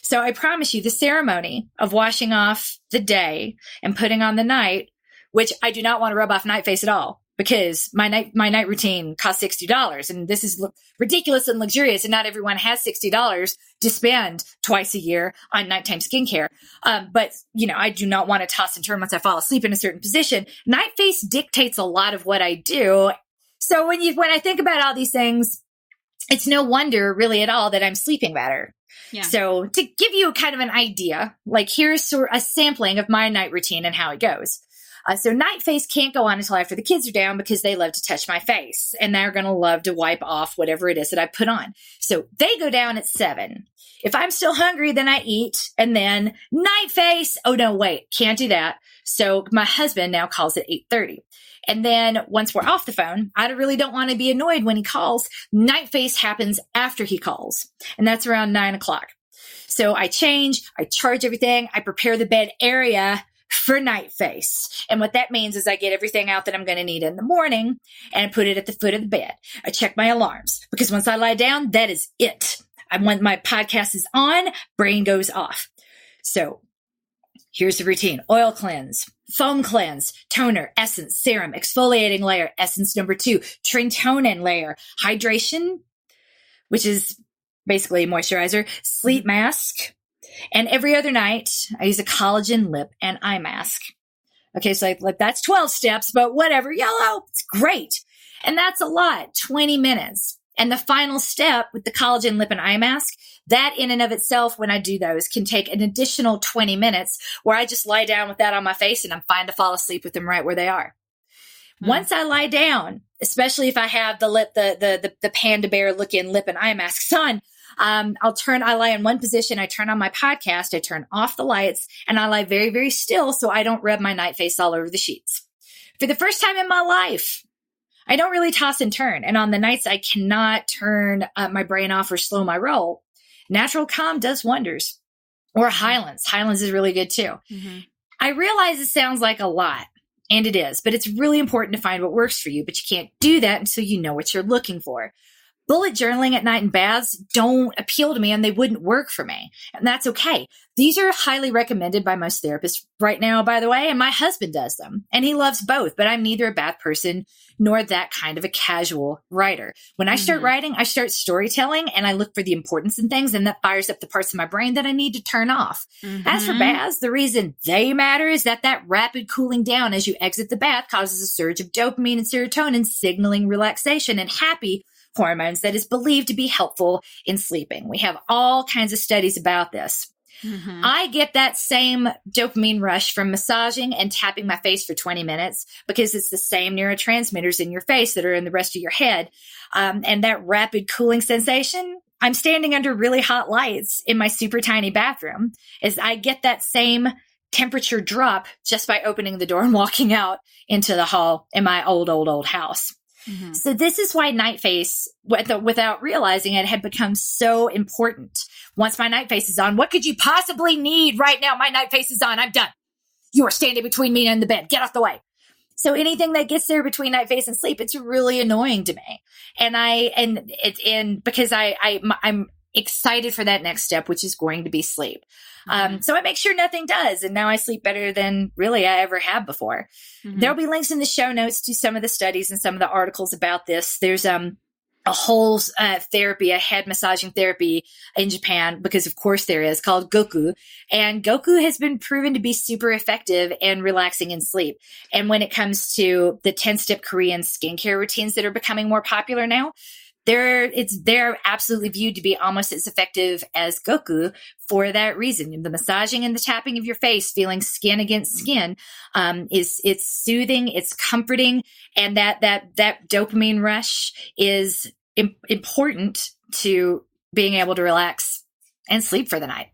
So I promise you, the ceremony of washing off the day and putting on the night, which I do not want to rub off night face at all, because my night routine costs $60. And this is ridiculous and luxurious. And not everyone has $60 to spend twice a year on nighttime skincare. But I do not want to toss and turn once I fall asleep in a certain position. Night face dictates a lot of what I do. So when I think about all these things, it's no wonder really at all that I'm sleeping better. Yeah. So to give you kind of an idea, like here's a sampling of my night routine and how it goes. So night face can't go on until after the kids are down, because they love to touch my face and they're going to love to wipe off whatever it is that I put on. So they go down at 7. If I'm still hungry, then I eat, and then night face. Oh no, wait, can't do that. So my husband now calls at 8:30. And then once we're off the phone, I really don't want to be annoyed when he calls. Night face happens after he calls, and that's around 9 o'clock. So I change, I charge everything, I prepare the bed area for night face. And what that means is I get everything out that I'm going to need in the morning and put it at the foot of the bed. I check my alarms, because once I lie down, that is it. When my podcast is on, brain goes off. So here's the routine: oil cleanse, foam cleanse, toner, essence, serum, exfoliating layer, essence number 2, trintonin layer, hydration, which is basically a moisturizer, sleep mask. And every other night, I use a collagen lip and eye mask. Okay, so like that's 12 steps, but whatever, yellow, it's great. And that's a lot, 20 minutes. And the final step with the collagen lip and eye mask, that in and of itself, when I do those, can take an additional 20 minutes where I just lie down with that on my face and I'm fine to fall asleep with them right where they are. Once I lie down, especially if I have the panda bear looking lip and eye masks on, I lie in one position. I turn on my podcast. I turn off the lights, and I lie very, very still so I don't rub my night face all over the sheets. For the first time in my life, I don't really toss and turn. And on the nights I cannot turn my brain off or slow my roll, natural calm does wonders. Or Highlands. Highlands is really good too. I realize it sounds like a lot, and it is, but it's really important to find what works for you. But you can't do that until you know what you're looking for. bullet journaling at night and baths don't appeal to me and they wouldn't work for me. And that's okay. These are highly recommended by most therapists right now, by the way, and my husband does them and he loves both, but I'm neither a bath person nor that kind of a casual writer. When I start writing, I start storytelling and I look for the importance in things, and that fires up the parts of my brain that I need to turn off. As for baths, the reason they matter is that rapid cooling down as you exit the bath causes a surge of dopamine and serotonin, signaling relaxation and happy hormones that is believed to be helpful in sleeping. We have all kinds of studies about this. I get that same dopamine rush from massaging and tapping my face for 20 minutes because it's the same neurotransmitters in your face that are in the rest of your head. And that rapid cooling sensation, I'm standing under really hot lights in my super tiny bathroom, is I get that same temperature drop just by opening the door and walking out into the hall in my old house. So this is why night face, without realizing it, had become so important. Once my night face is on, what could you possibly need right now? My night face is on. I'm done. You are standing between me and the bed. Get off the way. So anything that gets there between night face and sleep, it's really annoying to me. And because I'm excited for that next step, which is going to be sleep. So I make sure nothing does. And now I sleep better than really I ever have before. There'll be links in the show notes to some of the studies and some of the articles about this. There's a whole therapy, a head massaging therapy in Japan, because of course there is, called Goku. And Goku has been proven to be super effective and relaxing in sleep. And when it comes to the 10-step Korean skincare routines that are becoming more popular now, they're absolutely viewed to be almost as effective as Goku for that reason. The massaging and the tapping of your face, feeling skin against skin, it's soothing, it's comforting, and that dopamine rush is important to being able to relax and sleep for the night.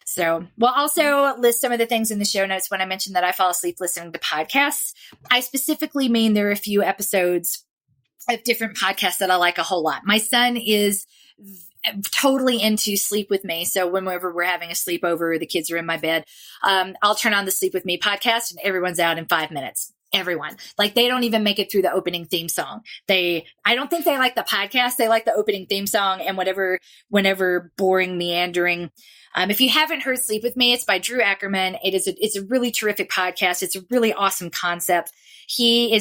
So we'll also list some of the things in the show notes when I mentioned that I fall asleep listening to podcasts. I specifically mean there are a few episodes of different podcasts that I like a whole lot. My son is totally into Sleep With Me. So whenever we're having a sleepover, the kids are in my bed, I'll turn on the Sleep With Me podcast and everyone's out in 5 minutes. Everyone. Like, they don't even make it through the opening theme song. I don't think they like the podcast. They like the opening theme song and whenever boring, meandering. If you haven't heard Sleep With Me, it's by Drew Ackerman. It's a really terrific podcast. It's a really awesome concept. He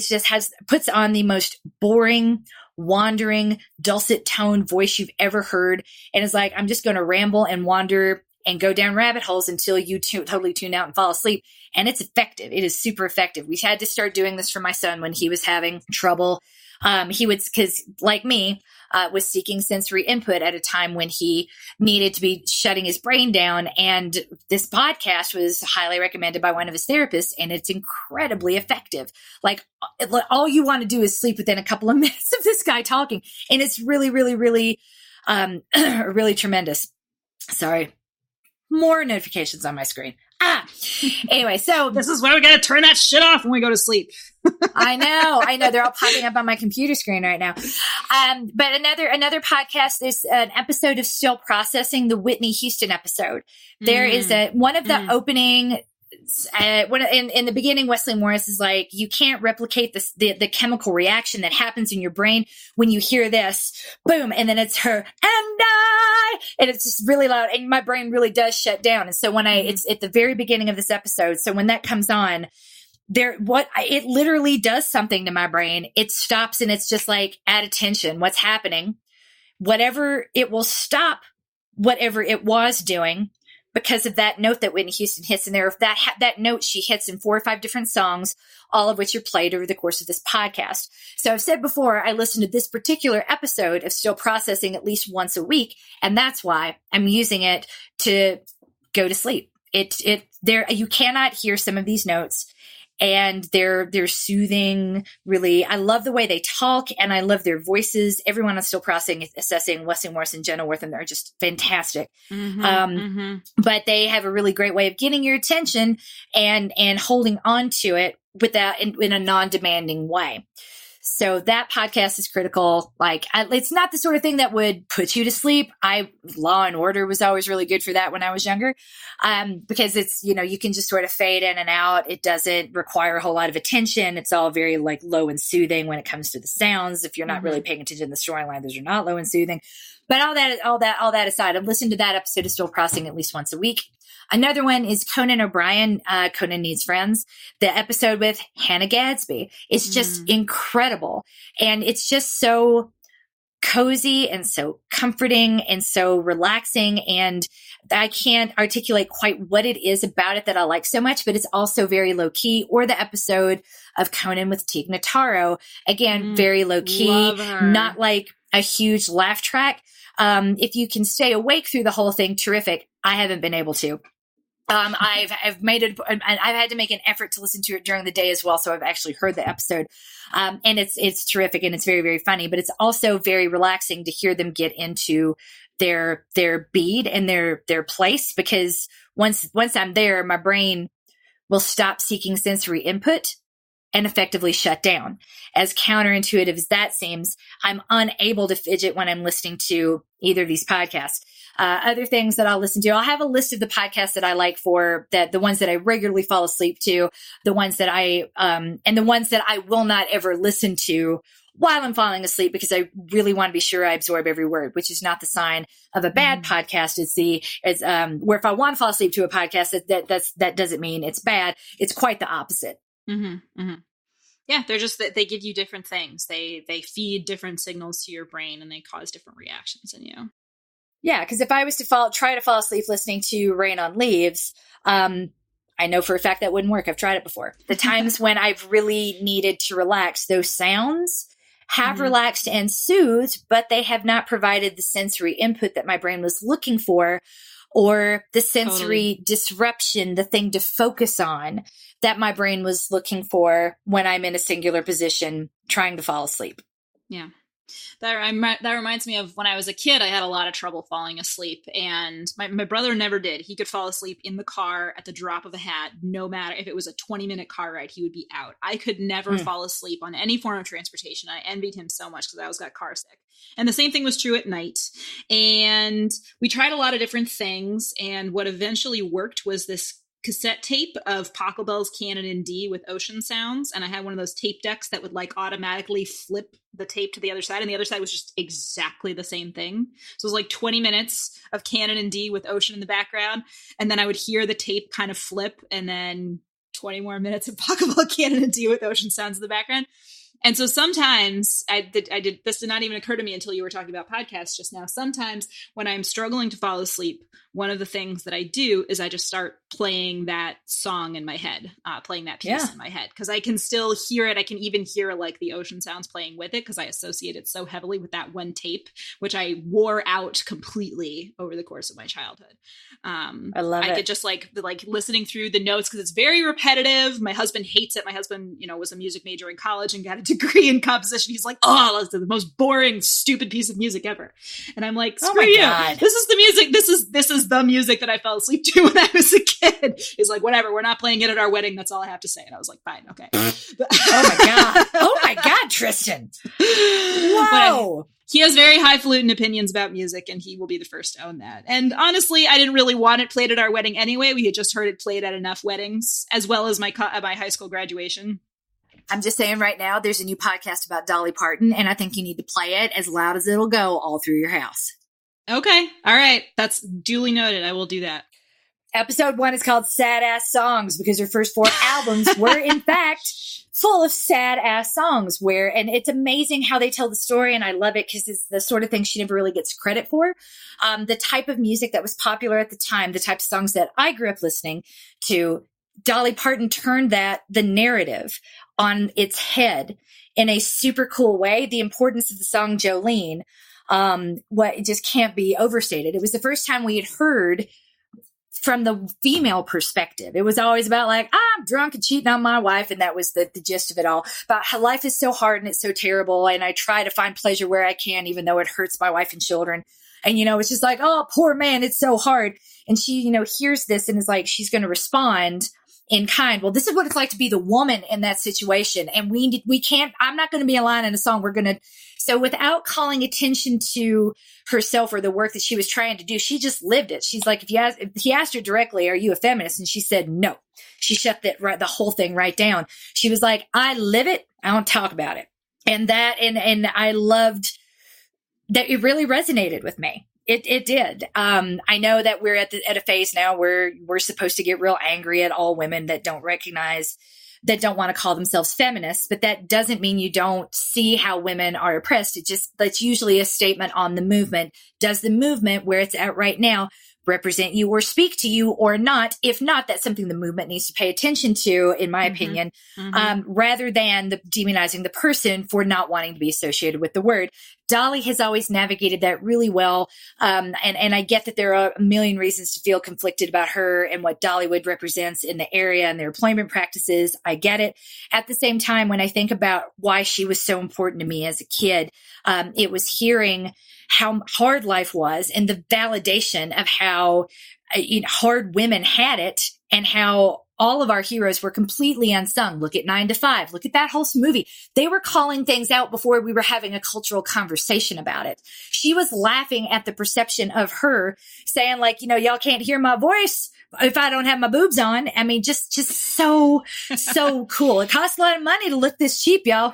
puts on the most boring, wandering, dulcet tone voice you've ever heard. And is like, I'm just going to ramble and wander and go down rabbit holes until you totally tune out and fall asleep. And it's effective. It is super effective. We had to start doing this for my son when he was having trouble. Because like me, was seeking sensory input at a time when he needed to be shutting his brain down. And this podcast was highly recommended by one of his therapists, and it's incredibly effective. Like, all you want to do is sleep within a couple of minutes of this guy talking. And it's really, really, really, really tremendous. Sorry. More notifications on my screen. Anyway, so this is why we got to turn that shit off when we go to sleep. I know. They're all popping up on my computer screen right now. But another podcast is an episode of Still Processing, the Whitney Houston episode. There is one of the opening. In the beginning, Wesley Morris is like, you can't replicate the chemical reaction that happens in your brain when you hear this, boom, and then it's her, and it's just really loud, and my brain really does shut down. And so when it's at the very beginning of this episode, so when that comes on, it literally does something to my brain. It stops and it's just like, at attention, what's happening, whatever, it will stop whatever it was doing, because of that note that Whitney Houston hits in there. If that note she hits in 4 or 5 different songs, all of which are played over the course of this podcast. So I've said before, I listen to this particular episode of Still Processing at least once a week, and that's why I'm using it to go to sleep. You cannot hear some of these notes, and they're soothing. Really, I love the way they talk, and I love their voices. Everyone on Still Processing, Wesley Morris and Jenna Wortham, they're just fantastic. But they have a really great way of getting your attention and holding on to it in a non-demanding way. So that podcast is critical. Like, it's not the sort of thing that would put you to sleep. Law and Order was always really good for that when I was younger, because it's, you can just sort of fade in and out. It doesn't require a whole lot of attention. It's all very like low and soothing when it comes to the sounds. If you're not really paying attention to the storyline, those are not low and soothing. But all that aside, I'm listening to that episode of Still Processing at least once a week. Another one is Conan O'Brien, Conan Needs Friends, the episode with Hannah Gadsby. It's just incredible. And it's just so cozy and so comforting and so relaxing. And I can't articulate quite what it is about it that I like so much, but it's also very low key. Or the episode of Conan with Tig Notaro. Again, very low key, not like a huge laugh track. If you can stay awake through the whole thing, terrific. I haven't been able to. I've had to make an effort to listen to it during the day as well. So I've actually heard the episode. And it's terrific and it's very, very funny, but it's also very relaxing to hear them get into their bead and their place, because once I'm there, my brain will stop seeking sensory input and effectively shut down. As counterintuitive as that seems, I'm unable to fidget when I'm listening to either of these podcasts. Other things that I'll listen to, I'll have a list of the podcasts that I like the ones that I regularly fall asleep to, the ones that and the ones that I will not ever listen to while I'm falling asleep, because I really want to be sure I absorb every word, which is not the sign of a bad podcast. Where if I want to fall asleep to a podcast, that doesn't mean it's bad. It's quite the opposite. Yeah, they're just that they give you different things. They feed different signals to your brain and they cause different reactions in you. Yeah, because if I was to try to fall asleep listening to Rain on Leaves, I know for a fact that wouldn't work. I've tried it before. The times when I've really needed to relax, those sounds have relaxed and soothed, but they have not provided the sensory input that my brain was looking for, or the sensory disruption, the thing to focus on that my brain was looking for when I'm in a singular position trying to fall asleep. Yeah. That reminds me of when I was a kid, I had a lot of trouble falling asleep, and my brother never did. He could fall asleep in the car at the drop of a hat. No matter if it was a 20-minute car ride, he would be out. I could never fall asleep on any form of transportation. I envied him so much because I always got car sick. And the same thing was true at night. And we tried a lot of different things. And what eventually worked was this cassette tape of Pachelbel's Canon in D with ocean sounds. And I had one of those tape decks that would like automatically flip the tape to the other side. And the other side was just exactly the same thing. So it was like 20 minutes of Canon in D with ocean in the background. And then I would hear the tape kind of flip, and then 20 more minutes of Pachelbel Canon in D with ocean sounds in the background. And so sometimes this did not even occur to me until you were talking about podcasts just now. Sometimes when I'm struggling to fall asleep, one of the things that I do is I just start playing that song in my head, playing that piece in my head, because I can still hear it. I can even hear like the ocean sounds playing with it, because I associate it so heavily with that one tape, which I wore out completely over the course of my childhood. I love it. I could just like listening through the notes, because it's very repetitive. My husband hates it. My husband, was a music major in college and got a degree in composition. He's like, oh, that's the most boring, stupid piece of music ever. And I'm like, screw you. God. This is the music. This is the music that I fell asleep to when I was a kid. He's like, whatever, we're not playing it at our wedding. That's all I have to say. And I was like, fine, okay. Oh my God, Tristan. Whoa. He has very highfalutin opinions about music, and he will be the first to own that. And honestly, I didn't really want it played at our wedding anyway. We had just heard it played at enough weddings, as well as my high school graduation. I'm just saying right now, there's a new podcast about Dolly Parton, and I think you need to play it as loud as it'll go all through your house. Okay. All right. That's duly noted. I will do that. Episode 1 is called Sad Ass Songs, because her first 4 albums were, in fact, full of sad ass songs, and it's amazing how they tell the story. And I love it because it's the sort of thing she never really gets credit for. The type of music that was popular at the time, the type of songs that I grew up listening to, Dolly Parton turned the narrative on its head in a super cool way. The importance of the song Jolene, it just can't be overstated. It was the first time we had heard from the female perspective. It was always about like, I'm drunk and cheating on my wife. And that was the gist of it all, about how life is so hard and it's so terrible. And I try to find pleasure where I can, even though it hurts my wife and children. And, it's just like, oh, poor man, it's so hard. And she, hears this and is like, she's going to respond in kind. Well, this is what it's like to be the woman in that situation. And we can't, I'm not going to be a line in a song. So without calling attention to herself or the work that she was trying to do, she just lived it. She's like, if he asked her directly, are you a feminist? And she said, no. She shut the whole thing right down. She was like, I live it. I don't talk about it. And I loved that. It really resonated with me. It did. I know that we're at a phase now where we're supposed to get real angry at all women that don't want to call themselves feminists, but that doesn't mean you don't see how women are oppressed. That's usually a statement on the movement. Does the movement where it's at right now represent you or speak to you or not? If not, that's something the movement needs to pay attention to, in my opinion, rather than demonizing the person for not wanting to be associated with the word. Dolly has always navigated that really well. And I get that there are a million reasons to feel conflicted about her and what Dollywood represents in the area and their employment practices. I get it. At the same time, when I think about why she was so important to me as a kid, it was hearing how hard life was and the validation of how hard women had it and how all of our heroes were completely unsung. Look at 9 to 5. Look at that whole movie. They were calling things out before we were having a cultural conversation about it. She was laughing at the perception of her saying like, y'all can't hear my voice if I don't have my boobs on. I mean, just so cool. It costs a lot of money to look this cheap, y'all.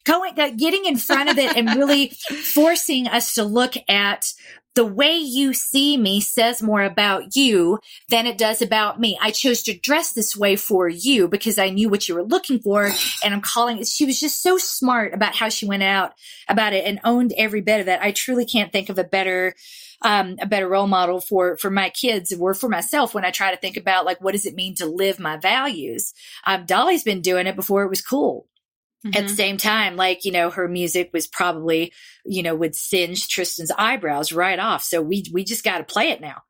Getting in front of it and really forcing us to look at the way you see me says more about you than it does about me. I chose to dress this way for you because I knew what you were looking for. And I'm calling it. She was just so smart about how she went out about it and owned every bit of it. I truly can't think of a better role model for my kids or for myself when I try to think about like, what does it mean to live my values? Dolly's been doing it before it was cool. At the same time, her music was probably, would singe Tristan's eyebrows right off. So we just got to play it now.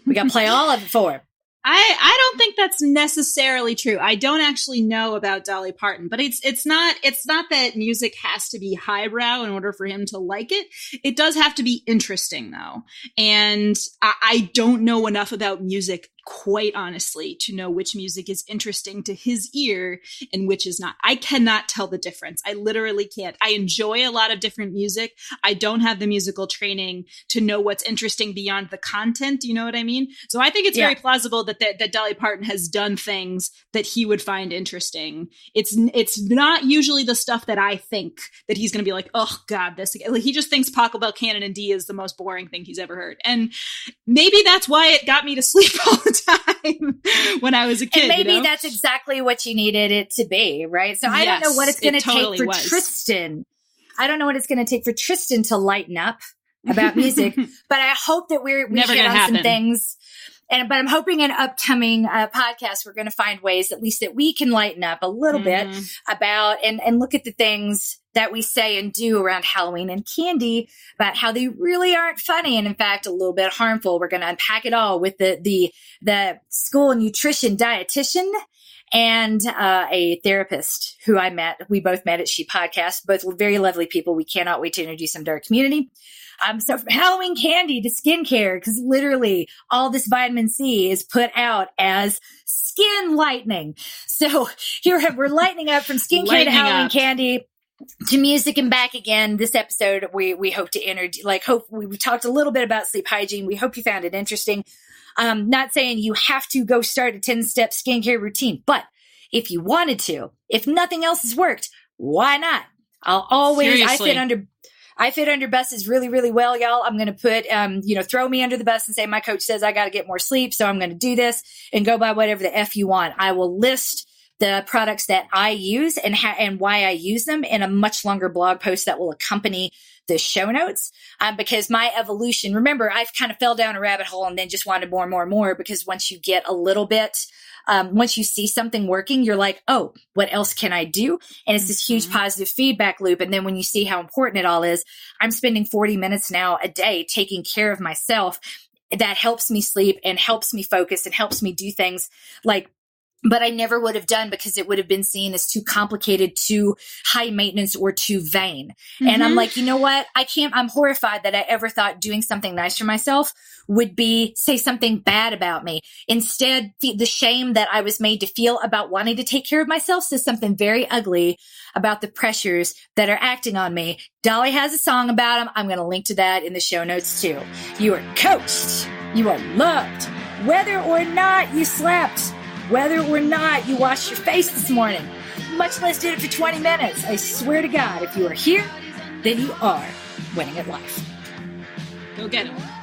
We got to play all of it for him. I don't think that's necessarily true. I don't actually know about Dolly Parton, but it's not that music has to be highbrow in order for him to like it. It does have to be interesting though. And I don't know enough about music, quite honestly, to know which music is interesting to his ear and which is not. I cannot tell the difference. I literally can't. I enjoy a lot of different music. I don't have the musical training to know what's interesting beyond the content. You know what I mean? So I think it's very plausible that Dolly Parton has done things that he would find interesting. It's not usually the stuff that I think that he's going to be like, oh God, this. Like, he just thinks Pachelbel Canon and D is the most boring thing he's ever heard. And maybe that's why it got me to sleep all the time when I was a kid. And maybe that's exactly what you needed it to be, right? So I don't know what it's going to take for Tristan. I don't know what it's going to take for Tristan to lighten up about music, but I hope that we hit on some things. But I'm hoping in upcoming podcasts, we're going to find ways at least that we can lighten up a little bit about and look at the things that we say and do around Halloween and candy, about how they really aren't funny and in fact a little bit harmful. We're going to unpack it all with the school nutrition dietitian and a therapist who I met. We both met at She Podcast, both very lovely people. We cannot wait to introduce them to our community. So from Halloween candy to skincare, because literally all this vitamin C is put out as skin lightening. So here we're lightening up from skincare to Halloween candy to music and back again. This episode, we hope to we talked a little bit about sleep hygiene. We hope you found it interesting. Not saying you have to go start a 10-step skincare routine, but if you wanted to, if nothing else has worked, why not? I fit under buses really, really well, y'all. I'm going to put, throw me under the bus and say, my coach says I got to get more sleep. So I'm going to do this and go by whatever the F you want. I will list the products that I use and why I use them in a much longer blog post that will accompany the show notes. Because my evolution, remember, I've kind of fell down a rabbit hole and then just wanted more and more and more, because once you get a little bit, once you see something working, you're like, oh, what else can I do? And it's this huge positive feedback loop. And then when you see how important it all is, I'm spending 40 minutes now a day taking care of myself. That helps me sleep and helps me focus and helps me do things like but I never would have done because it would have been seen as too complicated, too high maintenance, or too vain. And I'm like, you know what? I'm horrified that I ever thought doing something nice for myself would be say something bad about me. Instead, the shame that I was made to feel about wanting to take care of myself says something very ugly about the pressures that are acting on me. Dolly has a song about them. I'm going to link to that in the show notes too. You are coached. You are loved. Whether or not you slept, whether or not you washed your face this morning, much less did it for 20 minutes. I swear to God, if you are here, then you are winning at life. Go get 'em.